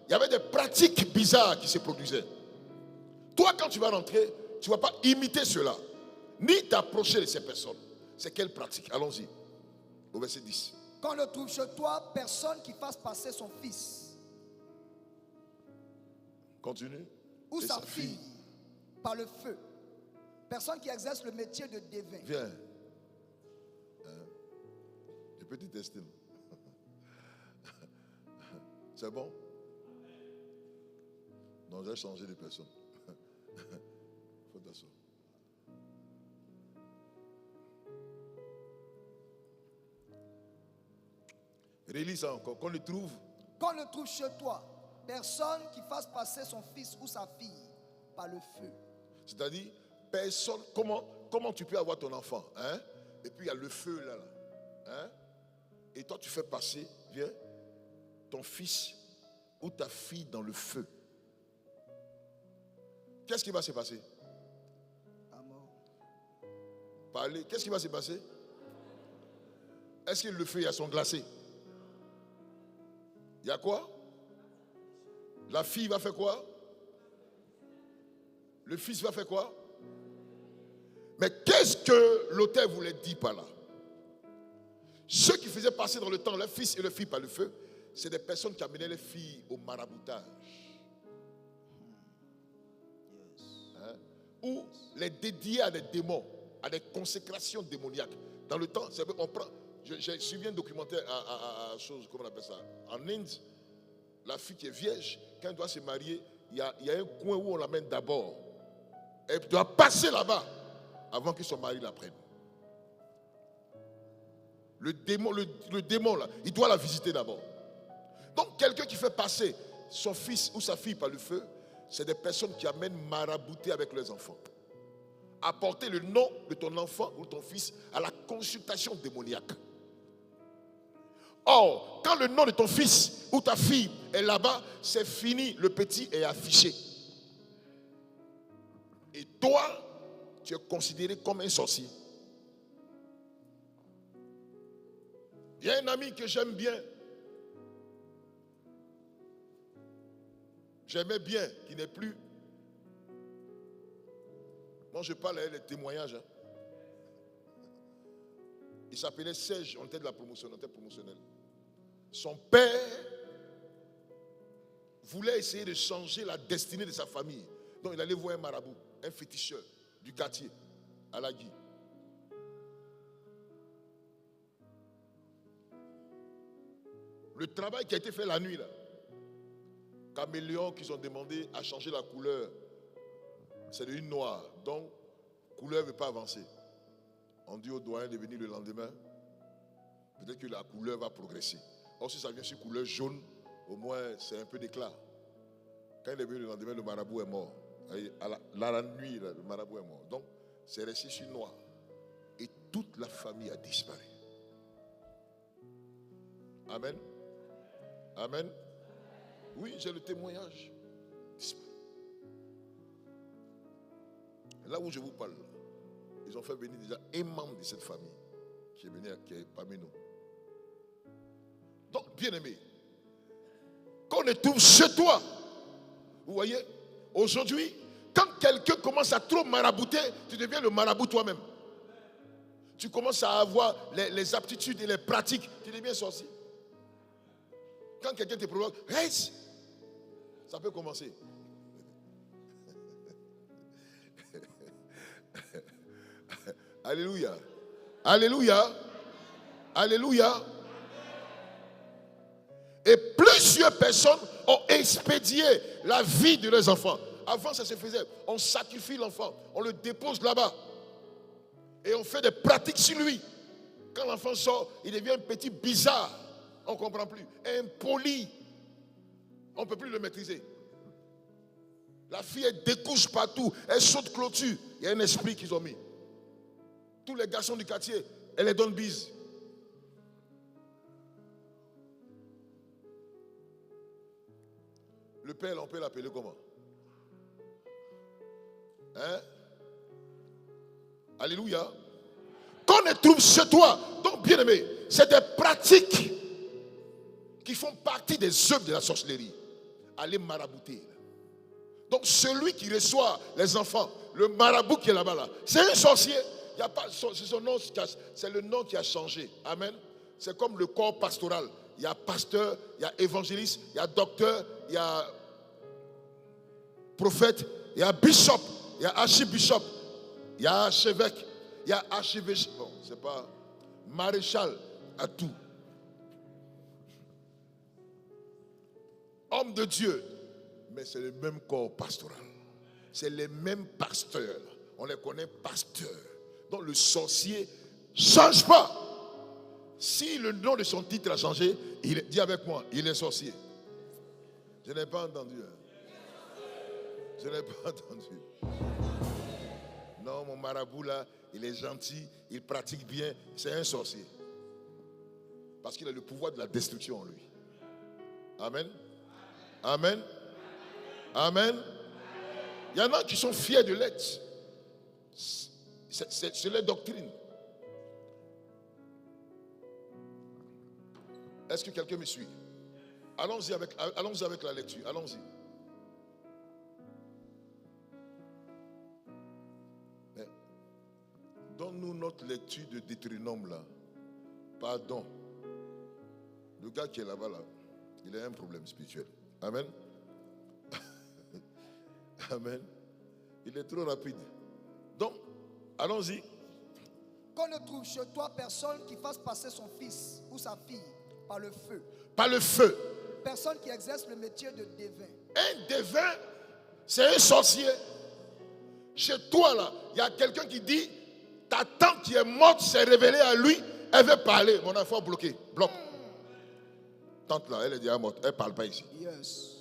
il y avait des pratiques bizarres qui se produisaient. Toi, quand tu vas rentrer, tu ne vas pas imiter cela, ni t'approcher de ces personnes. C'est quelle pratique? Allons-y, au verset 10. Qu'on ne trouve chez toi personne qui fasse passer son fils. Continue. Ou sa fille par le feu. Personne qui exerce le métier de devin. Viens. Je peux te tester. C'est bon? Non, j'ai changé de personne. Faut t'asseoir. Relis ça encore. Qu'on le trouve. Qu'on ne trouve chez toi personne qui fasse passer son fils ou sa fille par le feu. C'est-à-dire, personne. Comment tu peux avoir ton enfant, hein? Et puis il y a le feu là. Hein? Et toi tu fais passer, viens, ton fils ou ta fille dans le feu. Qu'est-ce qui va se passer? Parlez. Qu'est-ce qui va se passer? Est-ce que le feu, il y a son glacé? Il y a quoi? La fille va faire quoi? Le fils va faire quoi? Mais qu'est-ce que l'auteur voulait dire par là? Ceux qui faisaient passer dans le temps le fils et le fille par le feu, c'est des personnes qui amenaient les filles au maraboutage. Hein? Ou les dédiaient à des démons, à des consécrations démoniaques. Dans le temps, on prend J'ai suivi un documentaire à chose, comment on appelle ça. En Inde, la fille qui est vierge, quand elle doit se marier, il y a un coin où on l'amène d'abord. Elle doit passer là-bas avant que son mari la prenne. Le démon là, il doit la visiter d'abord. Donc quelqu'un qui fait passer son fils ou sa fille par le feu, c'est des personnes qui amènent marabouter avec leurs enfants. Apporter le nom de ton enfant ou ton fils à la consultation démoniaque. Or, quand le nom de ton fils ou ta fille est là-bas, c'est fini, le petit est affiché. Et toi, tu es considéré comme un sorcier. Il y a un ami que j'aime bien. J'aimais bien, qui n'est plus. Moi, je parle à des témoignages. Il s'appelait Serge, on était de la promotion, on était promotionnel. Son père voulait essayer de changer la destinée de sa famille. Donc, il allait voir un marabout, un féticheur du quartier, à la Guy. Le travail qui a été fait la nuit, là, caméléon qu'ils ont demandé à changer la couleur, c'est devenu noir. Donc, couleur ne veut pas avancer. On dit au doyen de venir le lendemain. Peut-être que la couleur va progresser. Or, si ça vient sur couleur jaune, au moins c'est un peu d'éclat. Quand il est venu le lendemain, le marabout est mort. La nuit, le marabout est mort. Donc, c'est resté sur noir. Et toute la famille a disparu. Amen. Amen. Oui, j'ai le témoignage. Là où je vous parle, ils ont fait venir déjà un membre de cette famille qui est venu, qui est parmi nous. Donc, bien aimé, quand on est tout chez toi, vous voyez, aujourd'hui, quand quelqu'un commence à trop marabouter, tu deviens le marabout toi-même. Tu commences à avoir les aptitudes et les pratiques, tu deviens sorcier. Quand quelqu'un te provoque, hey, ça peut commencer. Alléluia. Alléluia. Alléluia. Et plusieurs personnes ont expédié la vie de leurs enfants. Avant, ça se faisait. On sacrifie l'enfant. On le dépose là-bas. Et on fait des pratiques sur lui. Quand l'enfant sort, il devient un petit bizarre. On ne comprend plus. Impoli. On ne peut plus le maîtriser. La fille, elle découche partout. Elle saute clôture. Il y a un esprit qu'ils ont mis. Tous les garçons du quartier, elle les donne bise. Le père, on peut l'appeler comment? Hein? Alléluia. Quand on trouve chez toi, donc bien aimé, c'est des pratiques qui font partie des œuvres de la sorcellerie. Aller marabouter. Donc celui qui reçoit les enfants, le marabout qui est là-bas, là, c'est un sorcier. Il y a pas, c'est le nom qui a changé. Amen. C'est comme le corps pastoral. Il y a pasteur, il y a évangéliste, il y a docteur, il y a prophète, il y a bishop, il y a archibishop, il y a archevêque, il y a archevêque. Bon, c'est pas maréchal à tout. Homme de Dieu, mais c'est le même corps pastoral. C'est les mêmes pasteurs. On les connaît pasteurs. Donc le sorcier ne change pas. Si le nom de son titre a changé, il dit avec moi, il est sorcier. Je n'ai pas entendu. Je n'ai pas entendu. Non, mon marabout là, il est gentil, il pratique bien, c'est un sorcier. Parce qu'il a le pouvoir de la destruction en lui. Amen. Amen. Amen. Il y en a qui sont fiers de l'être. C'est leur doctrine. Est-ce que quelqu'un me suit? Allons-y avec la lecture. Allons-y. Donne-nous notre lecture de Deutéronome là. Pardon. Le gars qui est là-bas là, il a un problème spirituel. Amen. Amen. Il est trop rapide. Donc, allons-y. Qu'on ne trouve chez toi personne qui fasse passer son fils ou sa fille par le feu. Par le feu. Personne qui exerce le métier de devin. Un devin, c'est un sorcier. Chez toi, là, il y a quelqu'un qui dit, ta tante qui est morte s'est révélée à lui, elle veut parler. Mon enfant bloqué, bloque. Tante là, elle est déjà morte, elle ne parle pas ici. Yes.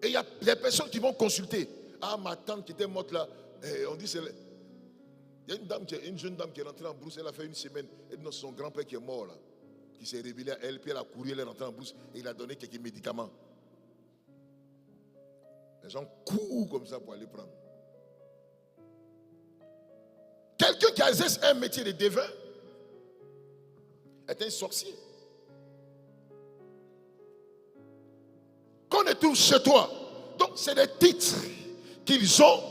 Et il y a des personnes qui vont consulter. Ah, ma tante qui était morte là, on dit c'est... Il y a une jeune dame qui est rentrée en brousse, elle a fait une semaine. Elle dit non, c'est son grand-père qui est mort là, qui s'est révélé à elle, puis elle a couru, elle est rentrée en brousse et il a donné quelques médicaments. Les gens courent comme ça pour aller prendre. Quelqu'un qui exerce un métier de devin est un sorcier. Qu'on ne trouve chez toi. Donc c'est des titres qu'ils ont,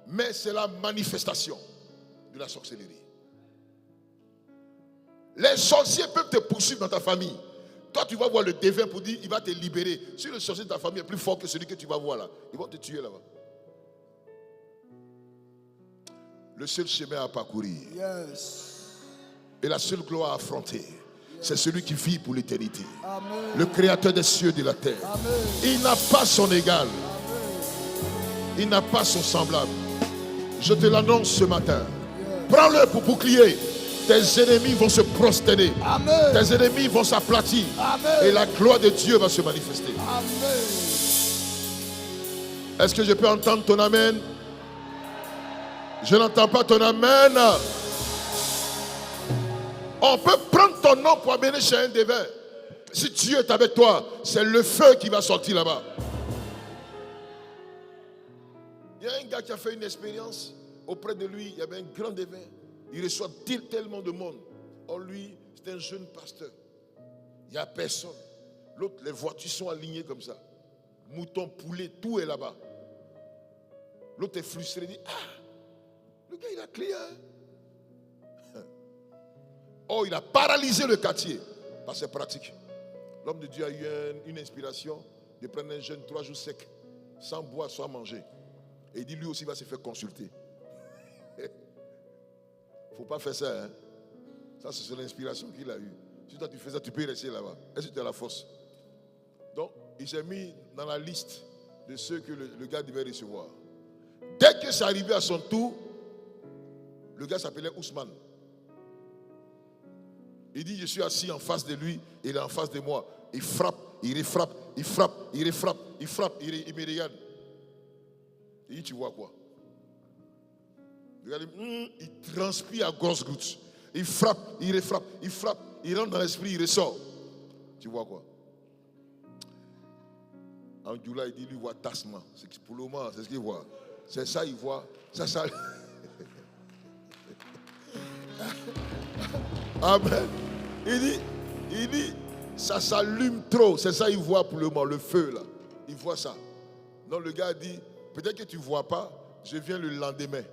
mais c'est la manifestation de la sorcellerie. Les sorciers peuvent te poursuivre dans ta famille. Toi, tu vas voir le devin pour dire il va te libérer. Si le sorcier de ta famille est plus fort que celui que tu vas voir là, ils vont te tuer là-bas. Le seul chemin à parcourir, et la seule gloire à affronter, c'est celui qui vit pour l'éternité. Le créateur des cieux et de la terre. Amen. Il n'a pas son égal. Amen. Il n'a pas son semblable. Je te l'annonce ce matin. Prends-le pour bouclier. Tes ennemis vont se prosterner. Amen. Tes ennemis vont s'aplatir. Et la gloire de Dieu va se manifester. Amen. Est-ce que je peux entendre ton amen? Je n'entends pas ton amen. On peut prendre ton nom pour amener chez un devin. Si Dieu est avec toi, c'est le feu qui va sortir là-bas. Il y a un gars qui a fait une expérience. Auprès de lui, il y avait un grand devin. Il reçoit tellement de monde. Or lui, c'est un jeune pasteur. Il n'y a personne. L'autre, les voitures sont alignées comme ça. Moutons, poulets, tout est là-bas. L'autre est frustré. Il dit, ah, le gars il a crié. Oh, il a paralysé le quartier par ses pratiques. L'homme de Dieu a eu une inspiration de prendre un jeune 3 jours sec, sans boire, sans manger. Et il dit, lui aussi va se faire consulter. Il ne faut pas faire ça. Hein? Ça, c'est l'inspiration qu'il a eue. Si toi tu fais ça, tu peux rester là-bas. Est-ce que tu as la force? Donc, il s'est mis dans la liste de ceux que le gars devait recevoir. Dès que c'est arrivé à son tour, le gars s'appelait Ousmane. Il dit, je suis assis en face de lui, il est en face de moi. Il frappe, il refrappe, il frappe, il refrappe, il frappe, il me regarde. Il dit, tu vois quoi? Le gars dit, il transpire à grosse goutte. Il frappe, il refrappe, il frappe, il rentre dans l'esprit, il ressort. Tu vois quoi? En Djoula, il dit, lui, il voit tassement. Pour le moment, c'est ce qu'il voit. C'est ça, il voit. Ça. Amen. Il dit, ça s'allume trop. C'est ça, il voit pour le moment, le feu là. Il voit ça. Donc le gars dit, peut-être que tu ne vois pas, je viens le lendemain.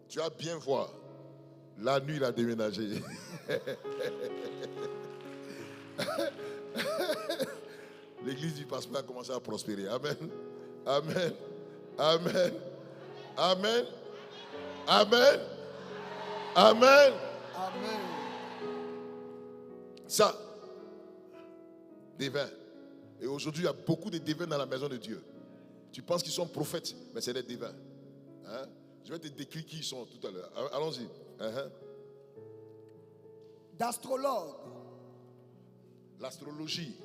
Tu vas bien voir. La nuit, il a déménagé. L'église du pasteur a commencé à prospérer. Amen. Amen. Amen. Amen. Amen. Amen. Amen. Ça, devins. Et aujourd'hui, il y a beaucoup de devins dans la maison de Dieu. Tu penses qu'ils sont prophètes, mais c'est des devins. Hein? Je vais te décrire qui ils sont tout à l'heure. Allons-y. D'astrologue. L'astrologie,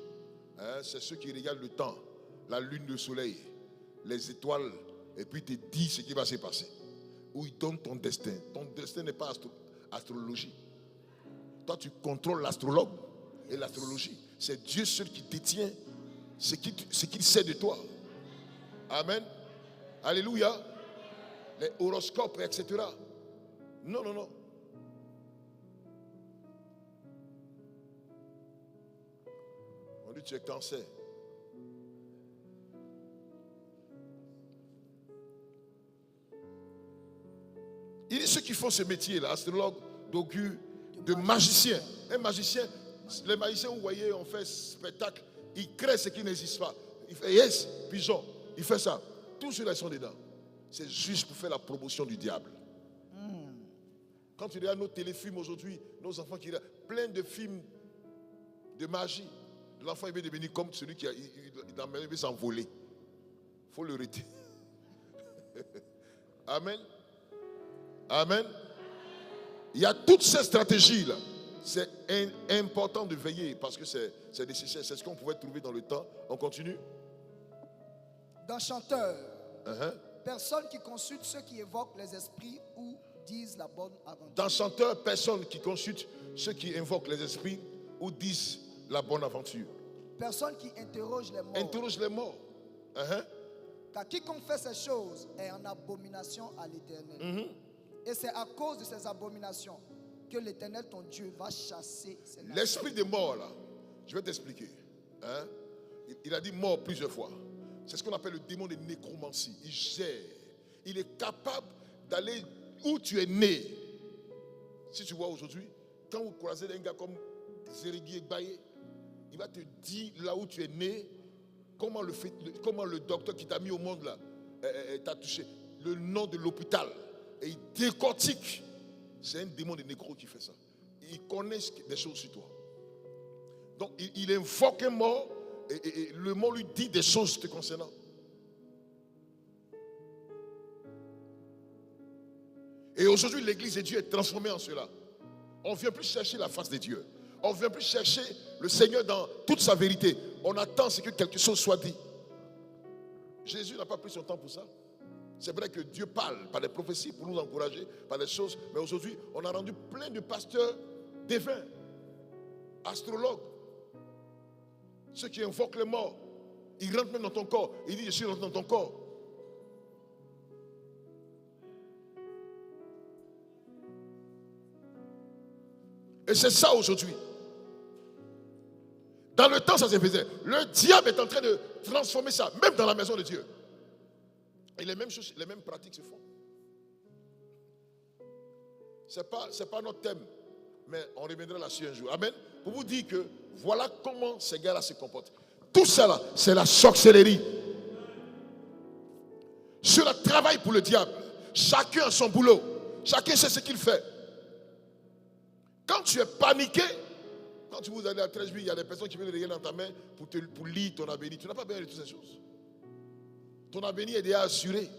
c'est ceux qui regardent le temps, la lune, le soleil, les étoiles, et puis te disent ce qui va se passer. Ou ils donnent ton destin. Ton destin n'est pas astrologie. Toi, tu contrôles l'astrologue et l'astrologie. C'est Dieu seul qui détient ce qu'il sait de toi. Amen. Alléluia. Les horoscopes, etc. Non. On dit tu es cancer. Il y a ceux qui font ce métier-là, astrologue, d'augure, de magicien. Un magicien, les magiciens, vous voyez, on fait spectacle, ils créent ce qui n'existe pas. Il fait yes, pigeon, il fait ça. Tous ceux-là sont dedans. c'est juste pour faire la promotion du diable. Quand tu regardes nos téléfilms aujourd'hui, nos enfants qui regardent plein de films de magie, l'enfant il veut devenir comme celui qui il veut s'envoler. Il faut le retirer. Amen. Amen. Il y a toutes ces stratégies-là. C'est important de veiller parce que c'est nécessaire. C'est ce qu'on pouvait trouver dans le temps. On continue. Dans Chanteur, personne qui consulte ceux qui évoquent les esprits ou disent la bonne aventure. Dans Chanteur, personne qui consulte ceux qui invoquent les esprits ou disent la bonne aventure. Personne qui interroge les morts. Interroge les morts. Car quiconque fait ces choses est en abomination à l'Éternel. Et c'est à cause de ces abominations que l'Éternel, ton Dieu, va chasser ces nations. L'esprit des morts, là, je vais t'expliquer. Il a dit mort plusieurs fois. C'est ce qu'on appelle le démon de nécromancie. Il gère. Il est capable d'aller où tu es né. Si tu vois aujourd'hui, quand vous croisez un gars comme Zérigui Egbaye, il va te dire là où tu es né, comment le docteur qui t'a mis au monde là t'a touché, le nom de l'hôpital. Et il décortique. C'est un démon de nécro qui fait ça. Il connaît des choses sur toi. Donc il invoque un mort et le mort lui dit des choses te concernant. Et aujourd'hui, l'église de Dieu est transformée en cela. On ne vient plus chercher la face de Dieu. On ne vient plus chercher le Seigneur dans toute sa vérité. On attend que quelque chose soit dit. Jésus n'a pas pris son temps pour ça. C'est vrai que Dieu parle par des prophéties pour nous encourager, par des choses. Mais aujourd'hui, on a rendu plein de pasteurs défunts, astrologues. Ceux qui invoquent les morts. Ils rentrent même dans ton corps. Ils disent, je suis rentré dans ton corps. Et c'est ça aujourd'hui. Dans le temps, ça se faisait. Le diable est en train de transformer ça, même dans la maison de Dieu. Et les mêmes choses, les mêmes pratiques se font. C'est pas notre thème, mais on reviendra là-dessus un jour. Amen. Pour vous dire que voilà comment ces gars-là se comportent. Tout ça là, c'est la sorcellerie. Cela travaille pour le diable. Chacun a son boulot. Chacun sait ce qu'il fait. Quand tu es paniqué, quand tu vous allez à 13 000, il y a des personnes qui viennent regarder dans ta main pour lire ton avenir. Tu n'as pas besoin de toutes ces choses. Ton avenir est déjà assuré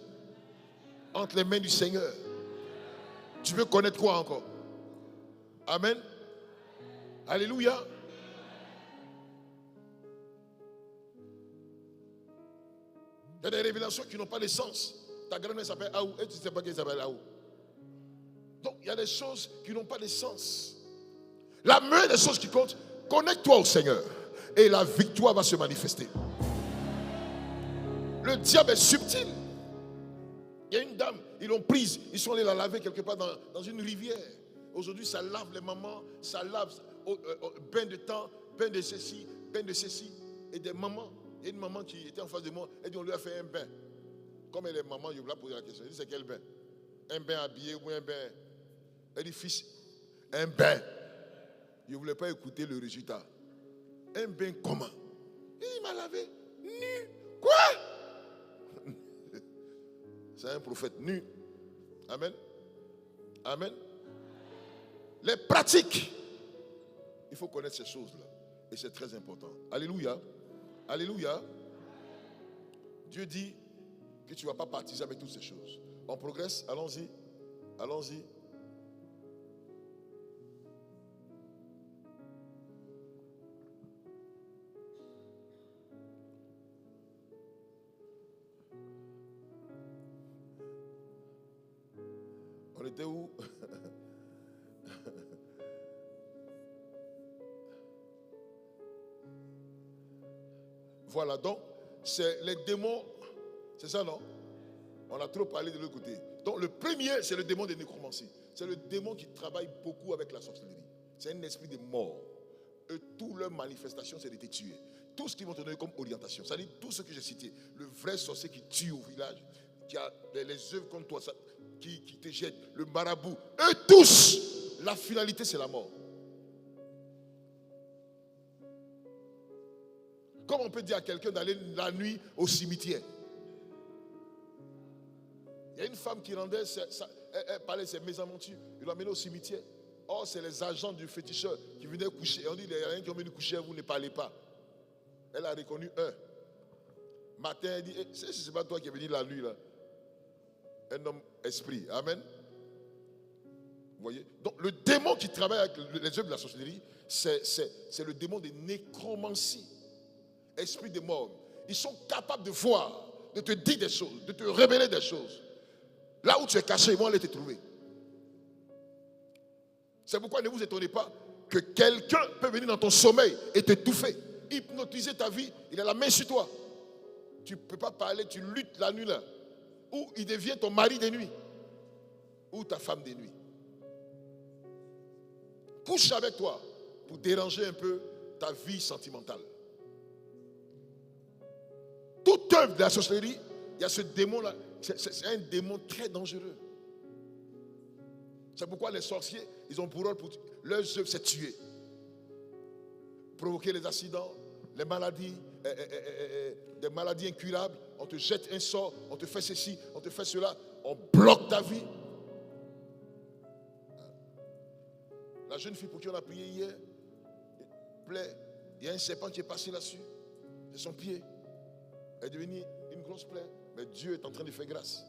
entre les mains du Seigneur. Tu veux connaître quoi encore? Amen. Alléluia. Il y a des révélations qui n'ont pas de sens. Ta grand-mère s'appelle Aou et tu ne sais pas qu'elle s'appelle Aou. Donc il y a des choses qui n'ont pas de sens. La meilleure des choses qui compte, connecte-toi au Seigneur et la victoire va se manifester. Le diable est subtil. Il y a une dame, ils l'ont prise, ils sont allés la laver quelque part dans une rivière. Aujourd'hui, ça lave les mamans, ça lave bain de temps, bain de ceci, bain de ceci. Et des mamans, il y a une maman qui était en face de moi, elle dit on lui a fait un bain. Comme elle est maman, je voulais poser la question. Elle dit c'est quel bain? Un bain habillé ou un bain? Elle dit fils, un bain. Je ne voulais pas écouter le résultat. Un bain comment? Il m'a lavé nu. Quoi? C'est un prophète nu. Amen. Amen. Les pratiques. Il faut connaître ces choses-là. Et c'est très important. Alléluia. Alléluia. Dieu dit que tu ne vas pas partisan avec toutes ces choses. On progresse. Allons-y. Allons-y. On était où? Voilà, donc, c'est les démons. C'est ça, non? On a trop parlé de l'autre côté. Donc, le premier, c'est le démon de nécromancie. C'est le démon qui travaille beaucoup avec la sorcellerie. C'est un esprit de mort. Et toutes leurs manifestations, c'est de te tuer. Tout ce qu'ils vont te donner comme orientation, c'est-à-dire tout ce que j'ai cité. Le vrai sorcier qui tue au village, qui a les œuvres contre toi, qui te jette, le marabout, eux tous, la finalité c'est la mort. Comme on peut dire à quelqu'un d'aller la nuit au cimetière. y a une femme qui rendait, elle parlait de ses mésaventures. Il l'a amenée au cimetière. Or, c'est les agents du féticheur qui venaient coucher. Et on dit, il y a rien qui ont venu coucher, vous ne parlez pas. Elle a reconnu un. Matin, elle dit, ce n'est pas toi qui es venu la nuit là. Un homme esprit. Amen. Vous voyez? Donc, le démon qui travaille avec les œuvres de la sorcellerie, c'est le démon de nécromancie. Esprit de mort. Ils sont capables de voir, de te dire des choses, de te révéler des choses. Là où tu es caché, ils vont aller te trouver. C'est pourquoi ne vous étonnez pas que quelqu'un peut venir dans ton sommeil et te touffer, hypnotiser ta vie, il a la main sur toi. Tu ne peux pas parler, tu luttes la nuit là. Ou il devient ton mari de nuit. Ou ta femme de nuit. Couche avec toi pour déranger un peu ta vie sentimentale. Toute œuvre de la sorcellerie, il y a ce démon-là. C'est un démon très dangereux. C'est pourquoi les sorciers, ils ont pour rôle, leurs œuvres, c'est tuer. Provoquer les accidents, les maladies, des maladies incurables. On te jette un sort, on te fait ceci, on te fait cela. On bloque ta vie. La jeune fille pour qui on a prié hier, plaie, il y a un serpent qui est passé là-dessus. C'est son pied. Elle est devenue une grosse plaie. Mais Dieu est en train de faire grâce.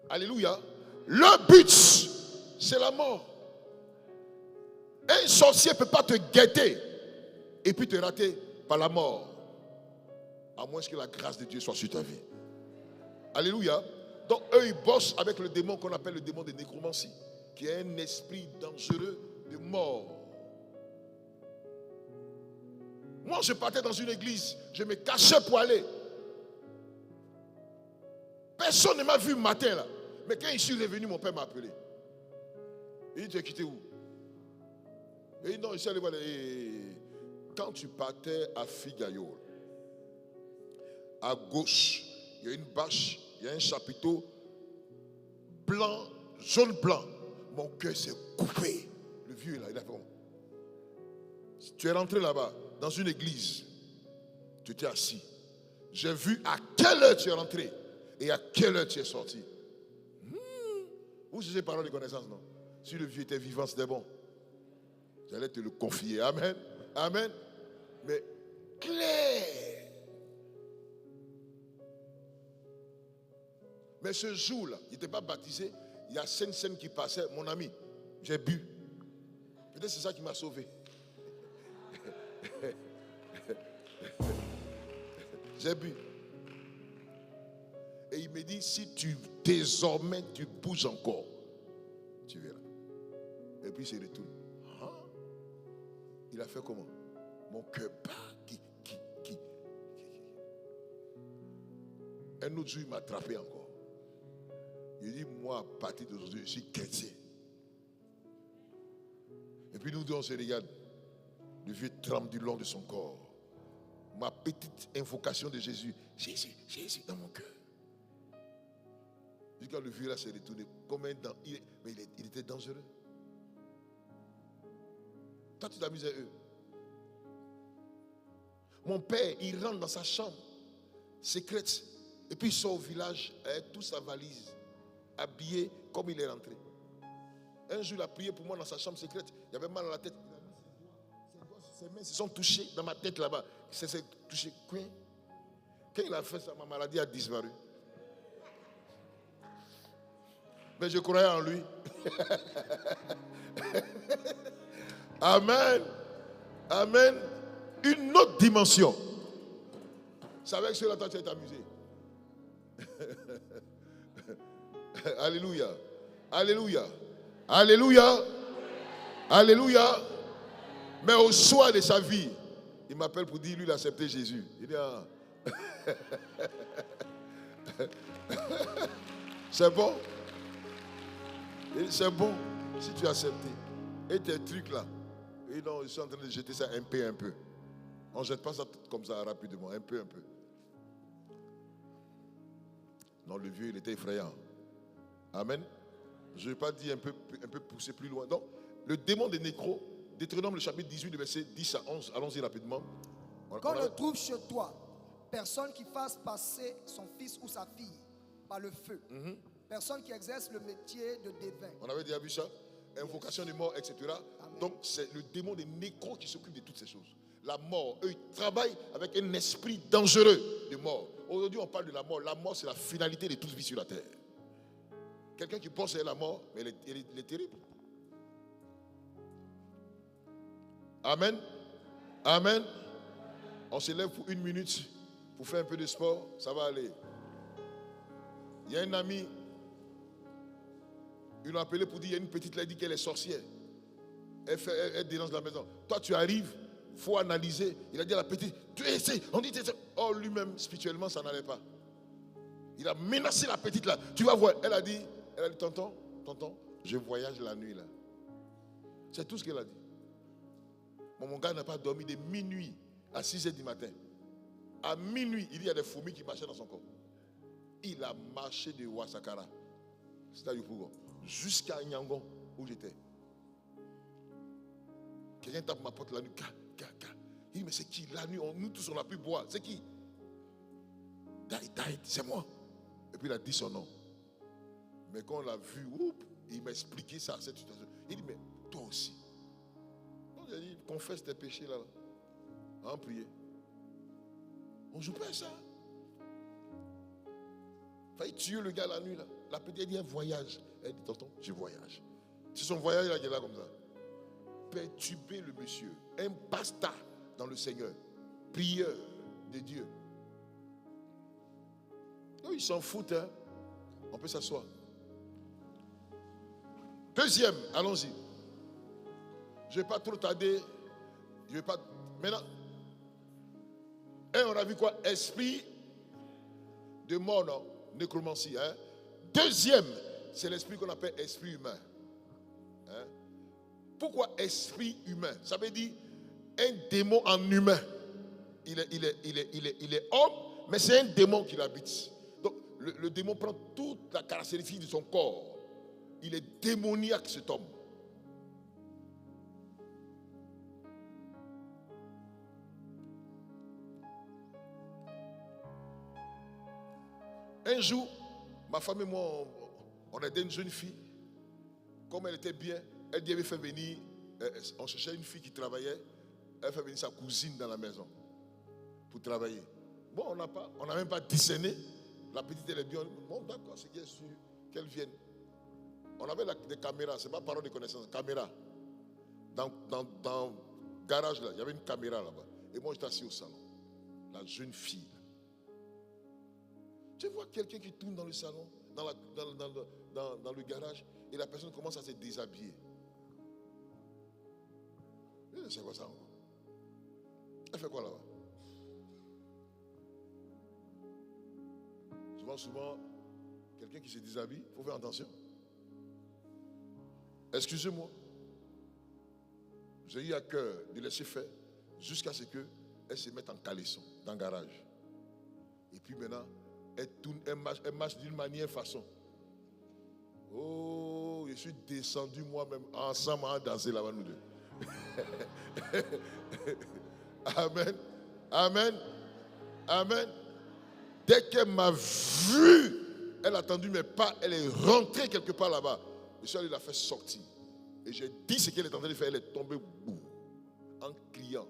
Alléluia. Le but, c'est la mort. Un sorcier ne peut pas te guetter et puis te rater par la mort. À moins que la grâce de Dieu soit sur ta vie. Alléluia. Donc eux, ils bossent avec le démon qu'on appelle le démon de nécromancie, qui est un esprit dangereux de mort. Moi, je partais dans une église, je me cachais pour aller. Personne ne m'a vu le matin là. Mais quand je suis revenu, mon père m'a appelé. Il dit, tu es quitté où? Il dit, non, je suis allé voir. Quand tu partais à Figayol, à gauche, il y a une bâche, il y a un chapiteau blanc, jaune blanc. Mon cœur s'est coupé. Le vieux là, il a fait comment? Tu es rentré là-bas, dans une église. Tu t'es assis. J'ai vu à quelle heure tu es rentré et à quelle heure tu es sorti. Vous avez ces paroles de connaissance, non? Si le vieux était vivant, c'était bon. J'allais te le confier. Amen. Amen. Mais clair. Mais ce jour-là, il n'était pas baptisé. Il y a scène qui passait. Mon ami, j'ai bu. Peut-être c'est ça qui m'a sauvé. J'ai bu. Et il me dit, si désormais tu bouges encore, tu verras. Et puis il se retourne. Hein? Il a fait comment? Mon cœur bat. Un autre jour, il m'a attrapé encore. Il dit, moi, à partir d'aujourd'hui, je suis chrétien. Et puis nous deux, on se regarde. Le vieux tremble du long de son corps. Ma petite invocation de Jésus. Jésus, Jésus dans mon cœur. Quand le vieux là s'est retourné, comme un dent, mais il était dangereux. Toi, tu t'amuses à eux. Mon père, il rentre dans sa chambre secrète. Et puis il sort au village avec toute sa valise, habillé comme il est rentré. Un jour, il a prié pour moi dans sa chambre secrète. Il avait mal à la tête. Il a mis ses mains se sont touchées dans ma tête là-bas. Il s'est touché. Quand il a fait ça, ma maladie a disparu. Mais je croyais en lui. Amen. Amen. Une autre dimension. C'est avec cela que tu es amusé. Alléluia. Alléluia. Alléluia. Alléluia. Mais au soir de sa vie, il m'appelle pour dire, lui, il a accepté Jésus. Il dit, ah. C'est bon? C'est bon si tu as accepté. Et tes trucs là. Et non, je suis en train de jeter ça un peu. On ne jette pas ça comme ça rapidement, un peu. Non, le vieux, il était effrayant. Amen. Je ne vais pas dire un peu pousser plus loin. Donc, le démon des nécros, Deutéronome le chapitre 18, le verset 10 à 11. Allons-y rapidement. Quand on trouve chez toi personne qui fasse passer son fils ou sa fille par le feu. Personne qui exerce le métier de devin. On avait déjà vu ça. Invocation des morts, etc. Amen. Donc c'est le démon des nécros qui s'occupe de toutes ces choses. La mort, eux, ils travaillent avec un esprit dangereux de mort. Aujourd'hui, on parle de la mort. La mort, c'est la finalité de toute vie sur la terre. Quelqu'un qui pense à la mort, mais il est terrible. Amen. Amen. On se lève pour 1 minute pour faire un peu de sport. Ça va aller. Il y a un ami, ils l'ont appelé pour dire, il y a une petite, elle dit qu'elle est sorcière. Elle dénonce la maison. Toi, tu arrives, il faut analyser. Il a dit à la petite, tu essaies. On dit, oh, lui-même, spirituellement, ça n'allait pas. Il a menacé la petite là. Tu vas voir. Elle a dit, tonton, je voyage la nuit là. C'est tout ce qu'elle a dit. Mon gars n'a pas dormi de minuit à 6h du matin. À minuit, il y a des fourmis qui marchaient dans son corps. Il a marché de Ouassakara, c'est à Yopougon, jusqu'à Nyangon, où j'étais. Quelqu'un tape ma porte la nuit. Il dit, mais c'est qui la nuit? Nous tous, on a pu boire. C'est qui? Daïd, c'est moi. Et puis il a dit son nom. Mais quand on l'a vu, il m'a expliqué ça, cette situation. Il dit, mais toi aussi. Donc il a dit, confesse tes péchés là. En prier. On ne joue pas à ça. Failli tuer le gars la nuit là. La petite dit, elle voyage. Elle dit, tonton, je voyage. C'est son voyage là qui est là comme ça. Perturber le monsieur. Un bastard dans le Seigneur. Prieur de Dieu. Non, ils s'en foutent, hein. On peut s'asseoir. Deuxième, allons-y. Je ne vais pas trop tarder. Je vais pas. Maintenant. On a vu quoi? Esprit de mort, non? Nécromancie. Hein? Deuxième, c'est l'esprit qu'on appelle esprit humain. Hein? Pourquoi esprit humain? Ça veut dire un démon en humain. Il est homme, mais c'est un démon qui l'habite. Donc, le démon prend toute la caractéristique de son corps. Il est démoniaque, cet homme. Un jour, ma femme et moi, on aidait une jeune fille. Comme elle était bien, elle dit, elle avait fait venir, on cherchait une fille qui travaillait, elle fait venir sa cousine dans la maison pour travailler. Bon, on n'a même pas discerné. La petite, elle est bien. Bon, d'accord, c'est bien sûr qu'elle vienne. On avait des caméras, c'est pas parole de connaissance, caméra. Dans le garage, là, il y avait une caméra là-bas. Et moi, j'étais assis au salon. La jeune fille. Tu vois quelqu'un qui tourne dans le salon, dans le garage, et la personne commence à se déshabiller. C'est quoi ça? Elle fait quoi là-bas? Souvent, quelqu'un qui se déshabille, il faut faire attention. Excusez-moi. J'ai eu à cœur de laisser faire jusqu'à ce qu'elle se mette en caleçon dans le garage. Et puis maintenant, elle tourne, elle marche d'une manière façon. Oh, je suis descendu moi-même ensemble à danser là-bas nous deux. Amen. Amen. Amen. Dès qu'elle m'a vu, elle a tendu mes pas, elle est rentrée quelque part là-bas. Le Seigneur l'a fait sortir. Et j'ai dit ce qu'elle est en train de faire, elle est tombée en criant.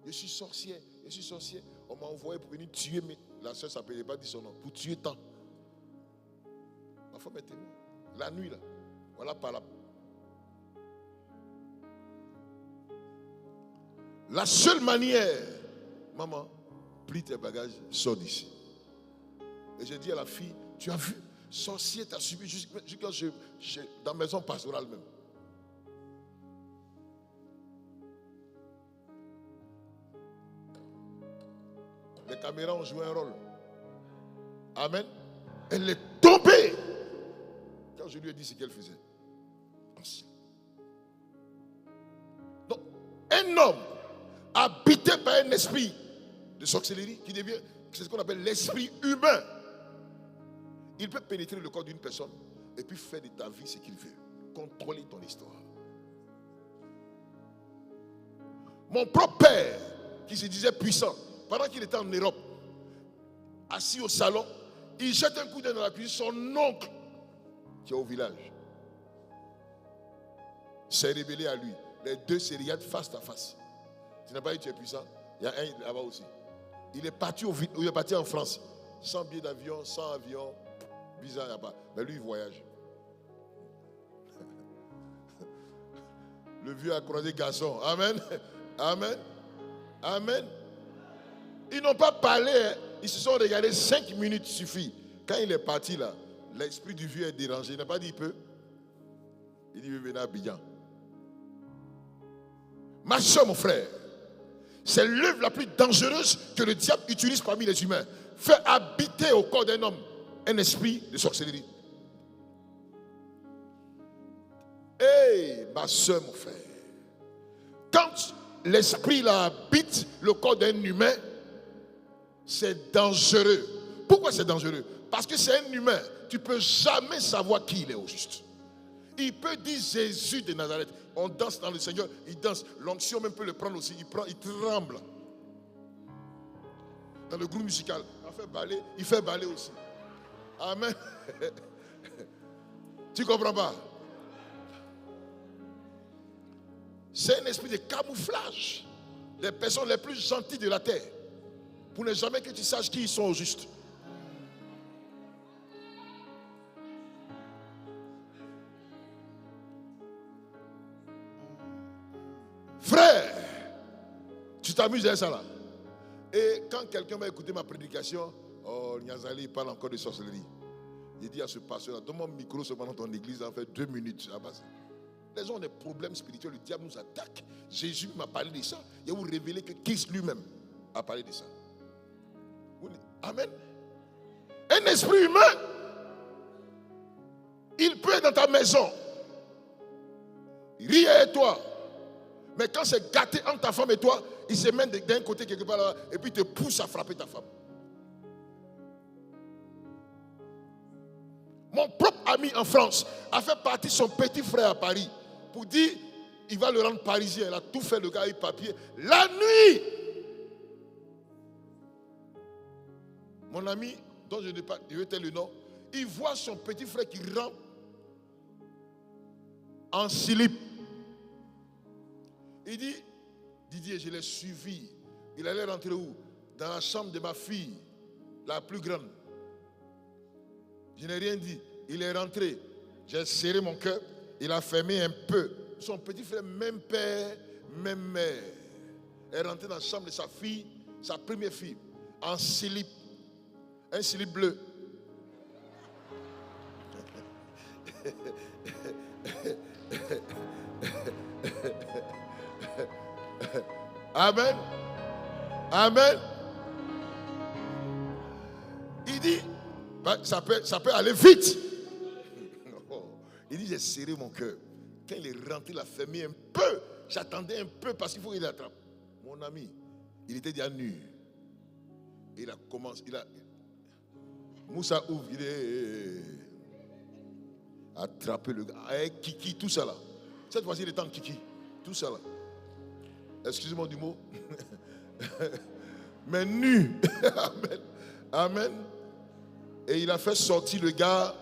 Je suis sorcière, je suis sorcière. On m'a envoyé pour venir tuer, mais la soeur ne s'appelait pas, dit son nom, pour tuer tant. Ma femme est témoin. La nuit là, voilà par là. La seule manière, maman, plie tes bagages, sors d'ici. Et j'ai dit à la fille, tu as vu, sorcier t'a suivi jusqu'à dans la maison pastorale même. Les caméras ont joué un rôle. Amen. Elle est tombée. Quand je lui ai dit ce qu'elle faisait. Donc, un homme habité par un esprit de sorcellerie qui devient, c'est ce qu'on appelle l'esprit humain. Il peut pénétrer le corps d'une personne et puis faire de ta vie ce qu'il veut. Contrôler ton histoire. Mon propre père, qui se disait puissant, pendant qu'il était en Europe, assis au salon, Il jette un coup d'œil dans la cuisine, son oncle, qui est au village, s'est révélé à lui. Les deux se regardent face à face. Tu n'as pas dit tu es puissant? Il y a un là-bas aussi. Il est parti en France, sans billet d'avion, sans avion. Bizarre, il n'y a pas. Mais lui, il voyage. Le vieux a croisé garçon. Amen. Amen. Amen. Ils n'ont pas parlé. Hein. Ils se sont regardés 5 minutes suffit. Quand il est parti là, l'esprit du vieux est dérangé. Il n'a pas dit il peut. Il dit venez à Abidjan. Ma soeur, mon frère, c'est l'œuvre la plus dangereuse que le diable utilise parmi les humains. Faire habiter au corps d'un homme un esprit de sorcellerie. Hey, ma soeur, mon frère, quand l'esprit là habite le corps d'un humain, c'est dangereux. Pourquoi c'est dangereux? Parce que c'est un humain. Tu ne peux jamais savoir qui il est au juste. Il peut dire Jésus de Nazareth. On danse dans le Seigneur, il danse. L'onction même peut le prendre aussi. Il tremble. Dans le groupe musical, il fait ballet aussi. Amen. Tu ne comprends pas? C'est un esprit de camouflage. Les personnes les plus gentilles de la terre. Pour ne jamais que tu saches qui ils sont au juste. Frère, tu t'amuses avec ça là. Et quand quelqu'un m'a écouté ma prédication, oh, Niazali parle encore de sorcellerie. Il dit à ce pasteur, donne-moi un micro seulement dans ton église, en fait 2 minutes. Les gens ont des problèmes spirituels, le diable nous attaque. Jésus m'a parlé de ça. Il va vous révéler que Christ lui-même a parlé de ça. Amen. Un esprit humain, il peut être dans ta maison, rire avec toi. Mais quand c'est gâté entre ta femme et toi, il se met d'un côté quelque part là et puis te pousse à frapper ta femme. Mon propre ami en France a fait partir son petit frère à Paris pour dire il va le rendre parisien. Il a tout fait, le gars, il papier. La nuit, mon ami, dont je ne vais pas dire le nom, il voit son petit frère qui rentre en slip. Il dit, Didier, je l'ai suivi. Il allait rentrer où? Dans la chambre de ma fille, la plus grande. Je n'ai rien dit. Il est rentré. J'ai serré mon cœur. Il a fermé un peu. Son petit frère, même père, même mère, est rentré dans la chambre de sa fille, sa première fille, en slip. Un slip bleu. Amen. Amen. Il dit, ça peut aller vite. Il dit, j'ai serré mon cœur. Quand il est rentré, il a fermé un peu. J'attendais un peu parce qu'il faut qu'il l'attrape. Mon ami, il était déjà nu. Il a commencé, Moussa ouvre, il est attrapé le gars. Avec Kiki, tout ça là. Cette fois-ci, il est en Kiki. Tout ça là. Excusez-moi du mot. Mais nu. Amen. Amen. Et il a fait sortir le gars.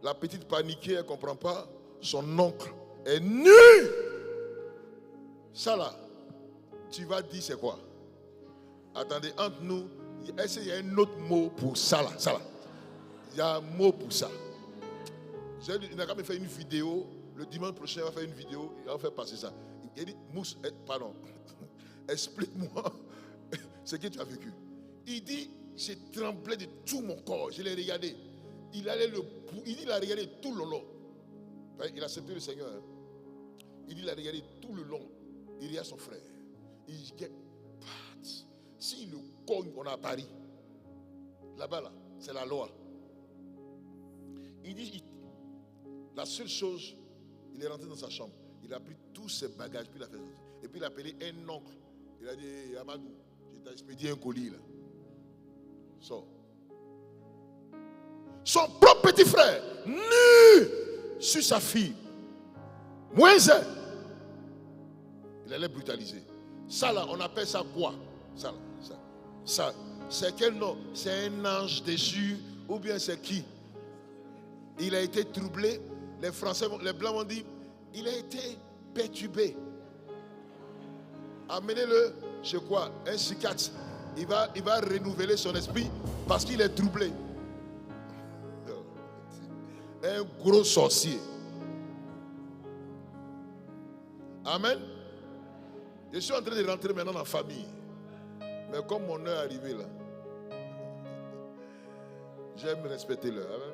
La petite paniquée, elle ne comprend pas. Son oncle est nu. Ça là, tu vas dire c'est quoi? Attendez, entre nous, est-ce qu'il y a un autre mot pour ça là? Ça là. Il y a un mot pour ça. Il a quand même fait une vidéo. Le dimanche prochain, il va faire une vidéo. Il va faire passer ça. Il dit, Mousse, pardon, explique-moi ce que tu as vécu. Il dit, j'ai tremblé de tout mon corps. Je l'ai regardé. Il dit, il a regardé tout le long. Il a accepté le Seigneur. Hein. Il dit, il a regardé tout le long. Il y a son frère. Il dit, si le cogne, on a à Paris. Là-bas, là, c'est la loi. Il dit, la seule chose, il est rentré dans sa chambre. Il a pris tous ses bagages, puis il a fait sortir. Et puis il a appelé un oncle. Il a dit, Amadou, je t'ai expédié un colis là. Sors. Son propre petit frère, nu sur sa fille. Moins un. Il allait brutaliser. Ça là, on appelle ça quoi? Ça, c'est quel nom? C'est un ange déchu Ou bien c'est qui? Il a été troublé. Les Français, les Blancs vont dire, il a été perturbé. Amenez-le chez quoi? Un psychiatre. Il va renouveler son esprit parce qu'il est troublé. Un gros sorcier. Amen. Je suis en train de rentrer maintenant en famille. Mais comme mon heure est arrivée là, j'aime respecter l'heure. Amen.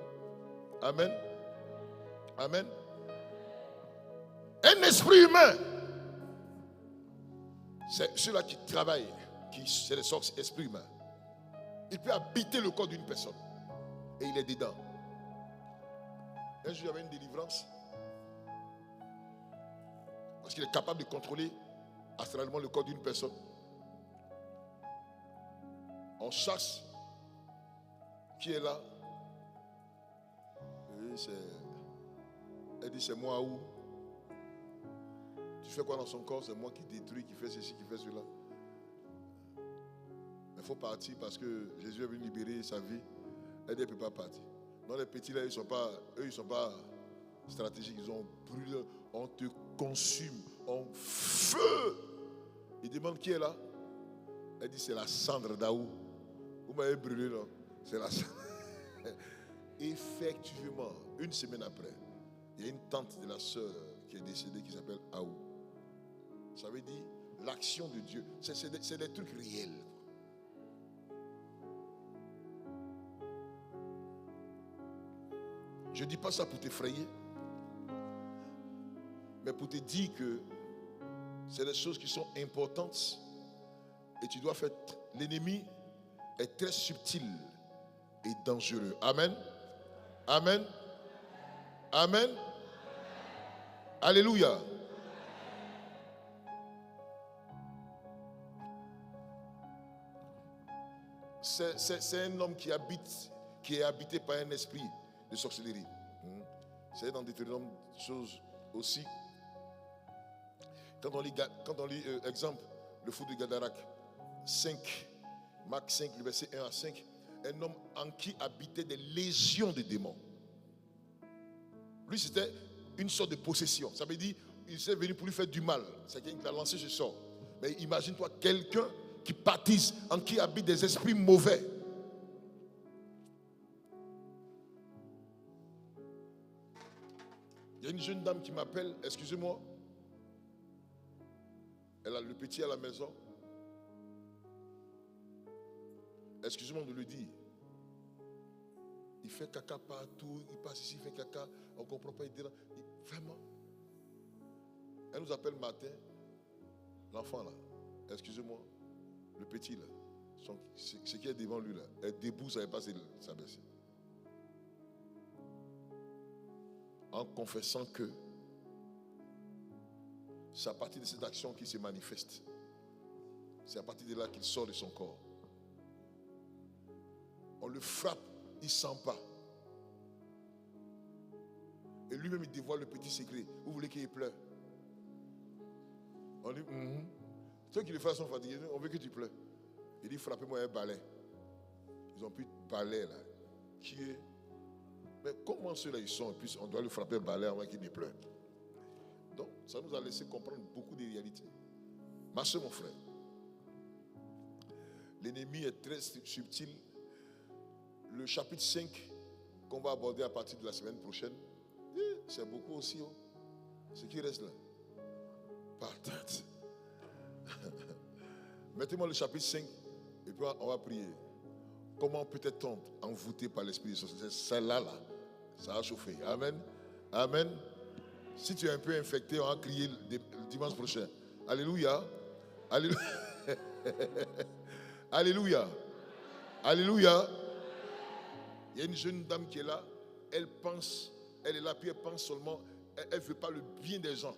Amen. Amen. Un esprit humain, c'est ceux-là qui travaillent, c'est les sortes esprit humain. Il peut habiter le corps d'une personne et il est dedans. Un jour, il y avait une délivrance parce qu'il est capable de contrôler astralement le corps d'une personne. On chasse. Qui est là? Elle dit, c'est moi où? Tu fais quoi dans son corps? C'est moi qui détruis, qui fait ceci, qui fait cela. Mais il faut partir parce que Jésus est venu libérer sa vie. Elle dit, elle ne peut pas partir. Non, les petits là, ils sont pas stratégiques. Ils ont brûlé. On te consume en feu. Il demande qui est là? Elle dit, c'est la cendre d'Aou. Vous m'avez brûlé, non? C'est la cendre. Effectivement, une semaine après, il y a une tante de la sœur qui est décédée qui s'appelle Aou. Ça veut dire l'action de Dieu. C'est des trucs réels. Je ne dis pas ça pour t'effrayer, mais pour te dire que c'est des choses qui sont importantes et tu dois faire. L'ennemi est très subtil et dangereux. Amen. Amen. Amen. Alléluia. C'est un homme qui est habité par un esprit de sorcellerie. C'est dans Deutéronome choses aussi. Quand on lit exemple, le fou de Gadarac, 5, Marc 5, le verset 1 à 5, un homme en qui habitaient des légions de démons. Lui, c'était une sorte de possession. Ça veut dire, il s'est venu pour lui faire du mal. C'est quelqu'un qui l'a lancé ce sort. Mais imagine-toi quelqu'un qui baptise, en qui habitent des esprits mauvais. Il y a une jeune dame qui m'appelle, excusez-moi. Elle a le petit à la maison. Excusez-moi de le dire. Il fait caca partout, il passe ici, il fait caca, on ne comprend pas, il dit vraiment. Elle nous appelle matin, l'enfant là, excusez-moi, le petit là, ce qui est devant lui là, elle debout, ça ne va pas s'abaisser. En confessant que c'est à partir de cette action qu'il se manifeste. C'est à partir de là qu'il sort de son corps. On le frappe, il ne sent pas. Et lui-même, il dévoile le petit secret. Vous voulez qu'il pleure? On dit, ceux qui le font sont fatigués, on veut que tu pleures. Il dit, frappez-moi un balai. Ils ont plus de balai là. Qui est? Mais comment ceux-là ils sont? Et puis on doit le frapper un balai avant qu'il ne pleure. Donc, ça nous a laissé comprendre beaucoup de réalités. Ma soeur, mon frère, l'ennemi est très subtil. Le chapitre 5 qu'on va aborder à partir de la semaine prochaine, c'est beaucoup aussi. Ce qui reste là. Patate. Mettez-moi le chapitre 5 et puis on va prier. Comment peut-on envoûté par l'esprit de sorcellerie? Celle-là, ça a chauffé. Amen. Amen. Si tu es un peu infecté, on va crier le dimanche prochain. Alléluia. Alléluia. Alléluia. Alléluia. Il y a une jeune dame qui est là. Elle est là, puis elle pense seulement, elle ne veut pas le bien des gens.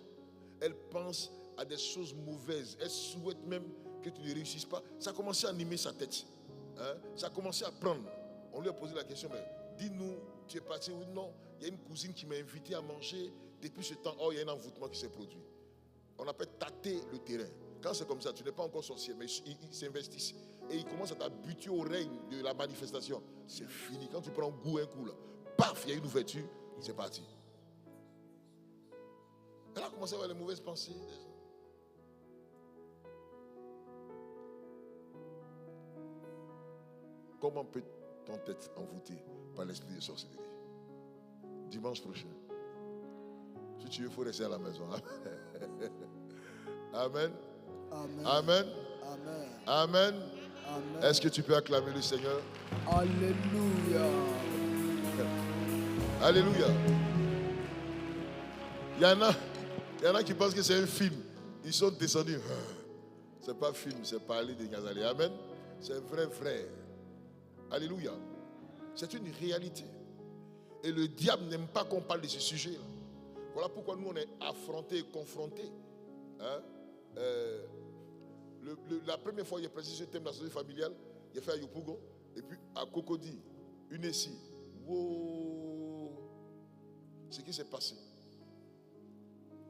Elle pense à des choses mauvaises. Elle souhaite même que tu ne réussisses pas. Ça a commencé à animer sa tête. Ça a commencé à prendre. On lui a posé la question, mais dis-nous, tu es parti ou non? Il y a une cousine qui m'a invité à manger. Depuis ce temps, il y a un envoûtement qui s'est produit. On appelle tâter le terrain. Quand c'est comme ça, tu n'es pas encore sorcier, mais ils s'investissent. et il commence à t'habituer au règne de la manifestation, c'est fini. Quand tu prends goût un coup, là, paf, il y a une ouverture, c'est parti. Elle a commencé à avoir les mauvaises pensées. Comment peut-on être envoûté par l'esprit de sorcellerie? Dimanche prochain. Si tu veux, il faut rester à la maison. Amen. Amen. Amen. Amen. Amen. Amen. Est-ce que tu peux acclamer le Seigneur? Alléluia. Alléluia. Il y en a qui pensent que c'est un film. Ils sont descendus. C'est pas un film, c'est parler de Gazali. Amen. C'est un vrai frère. Alléluia. C'est une réalité. Et le diable n'aime pas qu'on parle de ce sujet-là. Voilà pourquoi nous on est affrontés et confrontés. Hein? La première fois qu'il a précisé ce thème de la société familiale, il a fait à Yopougon, et puis à Cocody, une ici. Wow. Ce qui s'est passé.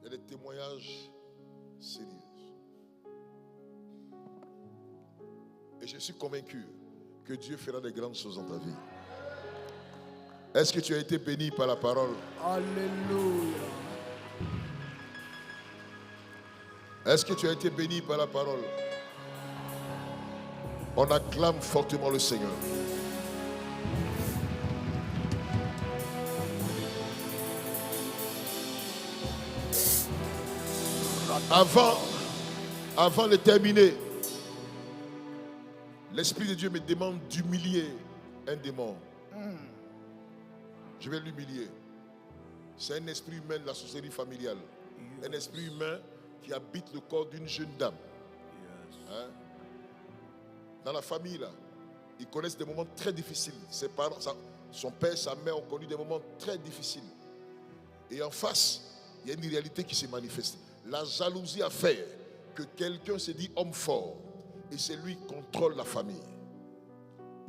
Il y a des témoignages sérieux. Et je suis convaincu que Dieu fera des grandes choses dans ta vie. Est-ce que tu as été béni par la parole? Alléluia. Est-ce que tu as été béni par la parole? On acclame fortement le Seigneur. Avant de terminer, l'Esprit de Dieu me demande d'humilier un démon. Je vais l'humilier. C'est un esprit humain de la sorcellerie familiale. Un esprit humain qui habite le corps d'une jeune dame. Hein? Dans la famille, là, ils connaissent des moments très difficiles. Ses parents, son père, sa mère ont connu des moments très difficiles. Et en face, il y a une réalité qui se manifeste. La jalousie a fait que quelqu'un s'est dit homme fort. Et c'est lui qui contrôle la famille.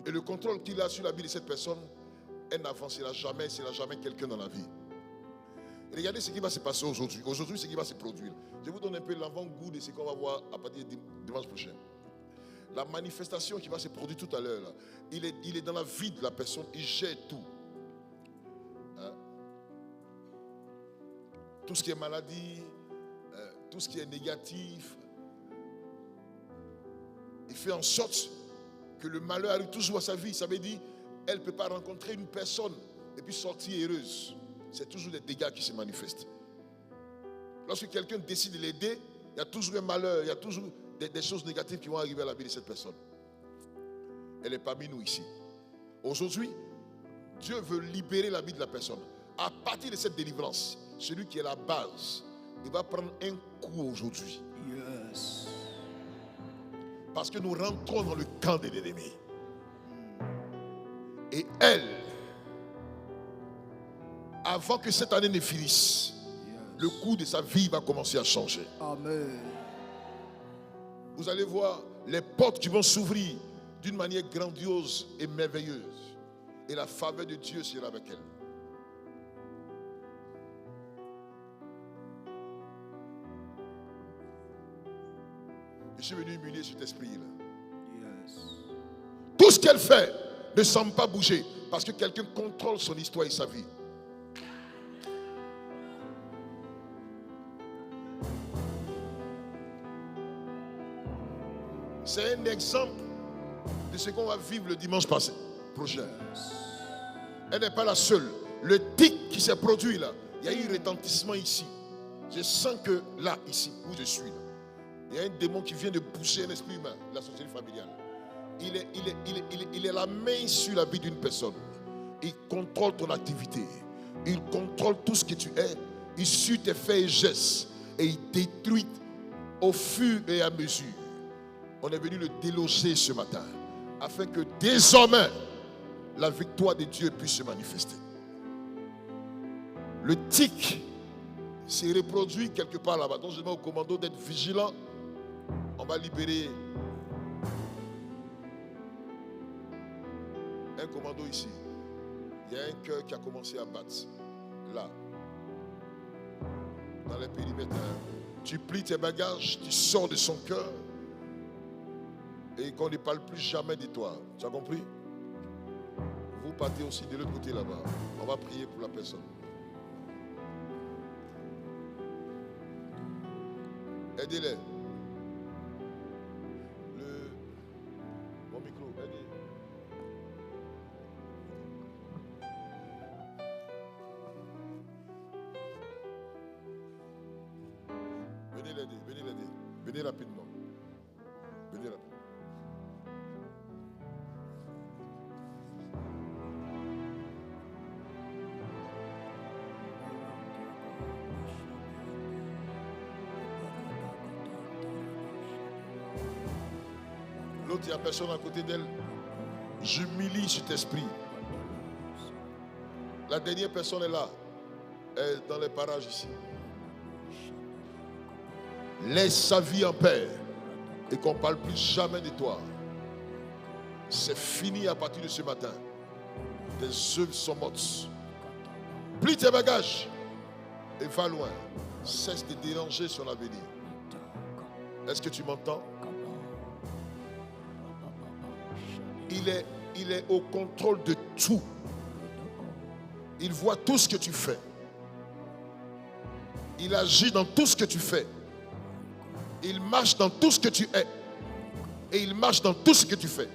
Et le contrôle qu'il a sur la vie de cette personne, elle n'avancera jamais, s'il n'a jamais quelqu'un dans la vie. Et regardez ce qui va se passer aujourd'hui. Aujourd'hui, ce qui va se produire. Je vous donne un peu l'avant-goût de ce qu'on va voir à partir de dimanche prochain. La manifestation qui va se produire tout à l'heure, là, il est dans la vie de la personne, il gère tout. Hein? Tout ce qui est maladie, tout ce qui est négatif, il fait en sorte que le malheur arrive toujours à sa vie. Ça veut dire elle ne peut pas rencontrer une personne et puis sortir heureuse. C'est toujours des dégâts qui se manifestent. Lorsque quelqu'un décide de l'aider, il y a toujours un malheur, il y a toujours des choses négatives qui vont arriver à la vie de cette personne. Elle est parmi nous ici. Aujourd'hui, Dieu veut libérer la vie de la personne. À partir de cette délivrance, celui qui est la base, il va prendre un coup aujourd'hui. Yes. Parce que nous rentrons dans le camp de l'ennemi. Et elle, avant que cette année ne finisse, le cours de sa vie va commencer à changer. Amen. Vous allez voir les portes qui vont s'ouvrir d'une manière grandiose et merveilleuse. Et la faveur de Dieu sera avec elle. Je suis venu humilier cet esprit-là. Yes. Tout ce qu'elle fait ne semble pas bouger parce que quelqu'un contrôle son histoire et sa vie. C'est un exemple de ce qu'on va vivre le dimanche prochain. Elle n'est pas la seule. Le tic qui s'est produit là, il y a eu un retentissement ici. Je sens que là, ici, où je suis, là, il y a un démon qui vient de pousser un esprit humain, la société familiale. Il est la main sur la vie d'une personne. Il contrôle ton activité. Il contrôle tout ce que tu es. Il suit tes faits et gestes. Et il détruit au fur et à mesure. On est venu le déloger ce matin. Afin que désormais, la victoire de Dieu puisse se manifester. Le tic s'est reproduit quelque part là-bas. Donc je demande au commando d'être vigilant. On va libérer un commando ici. Il y a un cœur qui a commencé à battre. Là. Dans les périmètres. Tu plies tes bagages, tu sors de son cœur. Et qu'on ne parle plus jamais de toi. Tu as compris? Vous partez aussi de l'autre côté là-bas. On va prier pour la personne. Aidez-les. Mon micro, aidez. Venez l'aider, venez l'aider. Venez rapidement. Venez rapidement. L'autre, il n'y a personne à côté d'elle. J'humilie cet esprit. La dernière personne est là. Elle est dans les parages ici. Laisse sa vie en paix et qu'on ne parle plus jamais de toi. C'est fini à partir de ce matin. Tes œuvres sont mortes. Plie tes bagages et va loin. Cesse de déranger son avenir. Est-ce que tu m'entends? Il est au contrôle de tout. Il voit tout ce que tu fais. Il agit dans tout ce que tu fais. Il marche dans tout ce que tu es. Et il marche dans tout ce que tu fais.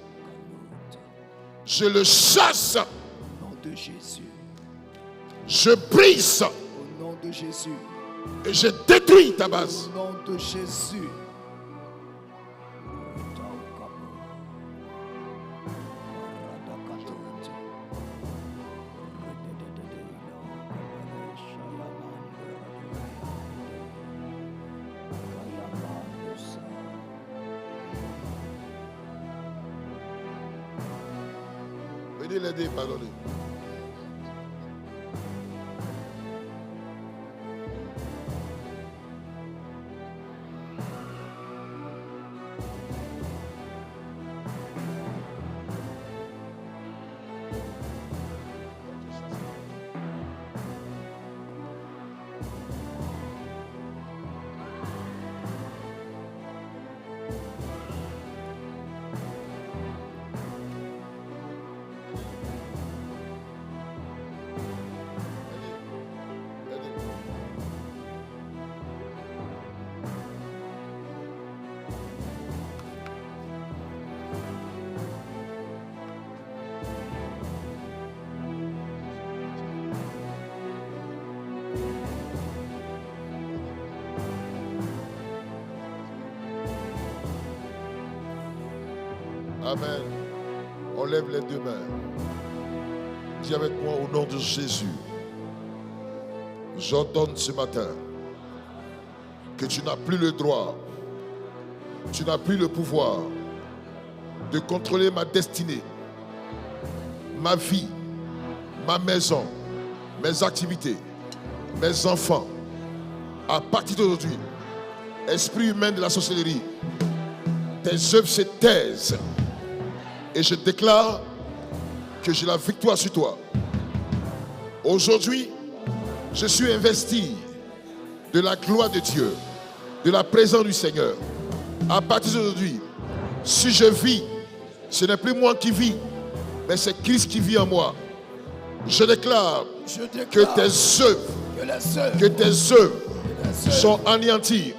Je le chasse. Au nom de Jésus. Je brise. Au nom de Jésus. Et je détruis ta base. Au nom de Jésus. Venez l'aider, pardonnez. Amen. On lève les deux mains. Dis avec moi au nom de Jésus. J'ordonne ce matin que tu n'as plus le droit, tu n'as plus le pouvoir de contrôler ma destinée, ma vie, ma maison, mes activités, mes enfants. À partir d'aujourd'hui, esprit humain de la sorcellerie, tes œuvres se taisent. Et je déclare que j'ai la victoire sur toi. Aujourd'hui, je suis investi de la gloire de Dieu, de la présence du Seigneur. À partir d'aujourd'hui, si je vis, ce n'est plus moi qui vis, mais c'est Christ qui vit en moi. Je déclare que tes œuvres sont anéanties.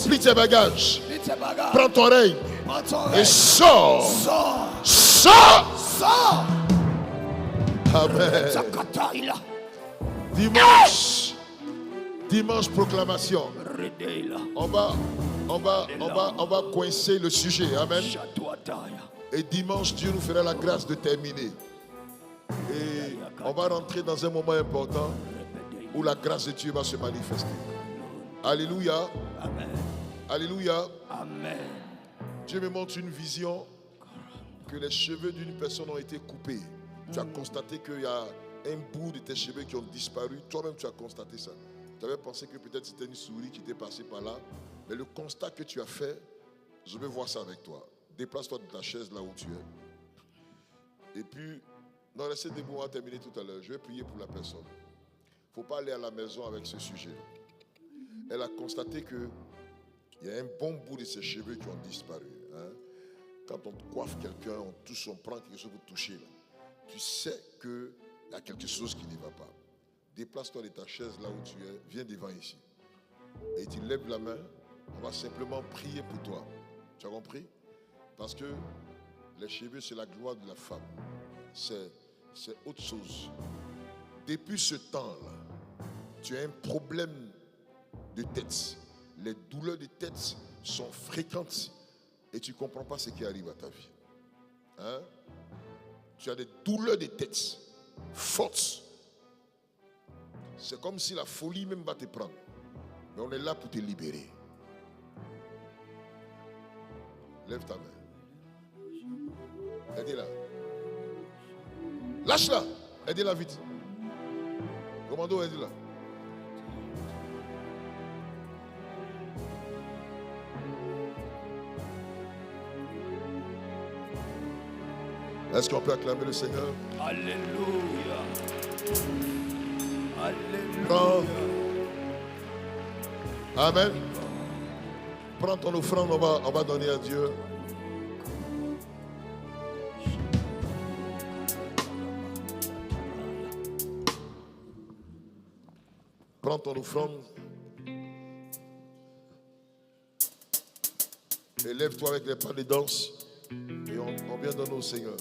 Plie tes bagages, prends ton règne et sors. Sors. Amen. Dimanche proclamation. On va coincer le sujet. Amen. Et dimanche, Dieu nous fera la grâce de terminer. Et on va rentrer dans un moment important où la grâce de Dieu va se manifester. Alléluia. Amen. Alléluia. Amen. Dieu me montre une vision que les cheveux d'une personne ont été coupés. Tu as constaté qu'il y a un bout de tes cheveux qui ont disparu. Toi-même, tu as constaté ça. Tu avais pensé que peut-être c'était une souris qui était passée par là. Mais le constat que tu as fait, je veux voir ça avec toi. Déplace-toi de ta chaise là où tu es. Et puis, non, restez debout, on va terminer tout à l'heure. Je vais prier pour la personne. Il ne faut pas aller à la maison avec ce sujet. Elle a constaté qu'il y a un bon bout de ses cheveux qui ont disparu. Hein? Quand on coiffe quelqu'un, on touche, on prend quelque chose pour toucher. Là. Tu sais qu'il y a quelque chose qui n'y va pas. Déplace-toi de ta chaise là où tu es. Viens devant ici. Et tu lèves la main. On va simplement prier pour toi. Tu as compris? Parce que les cheveux, c'est la gloire de la femme. C'est autre chose. Depuis ce temps-là, tu as un problème de tête. Les douleurs de tête sont fréquentes et tu ne comprends pas ce qui arrive à ta vie. Hein? Tu as des douleurs de tête fortes. C'est comme si la folie même va te prendre. Mais on est là pour te libérer. Lève ta main. Aidez-la. Lâche-la. Aidez-la vite. Commando, aidez-la. Est-ce qu'on peut acclamer le Seigneur? Alléluia. Alléluia. Prends. Amen. Prends ton offrande, on va donner à Dieu. Prends ton offrande. Et lève-toi avec les pas de danse. Et on vient donner au Seigneur.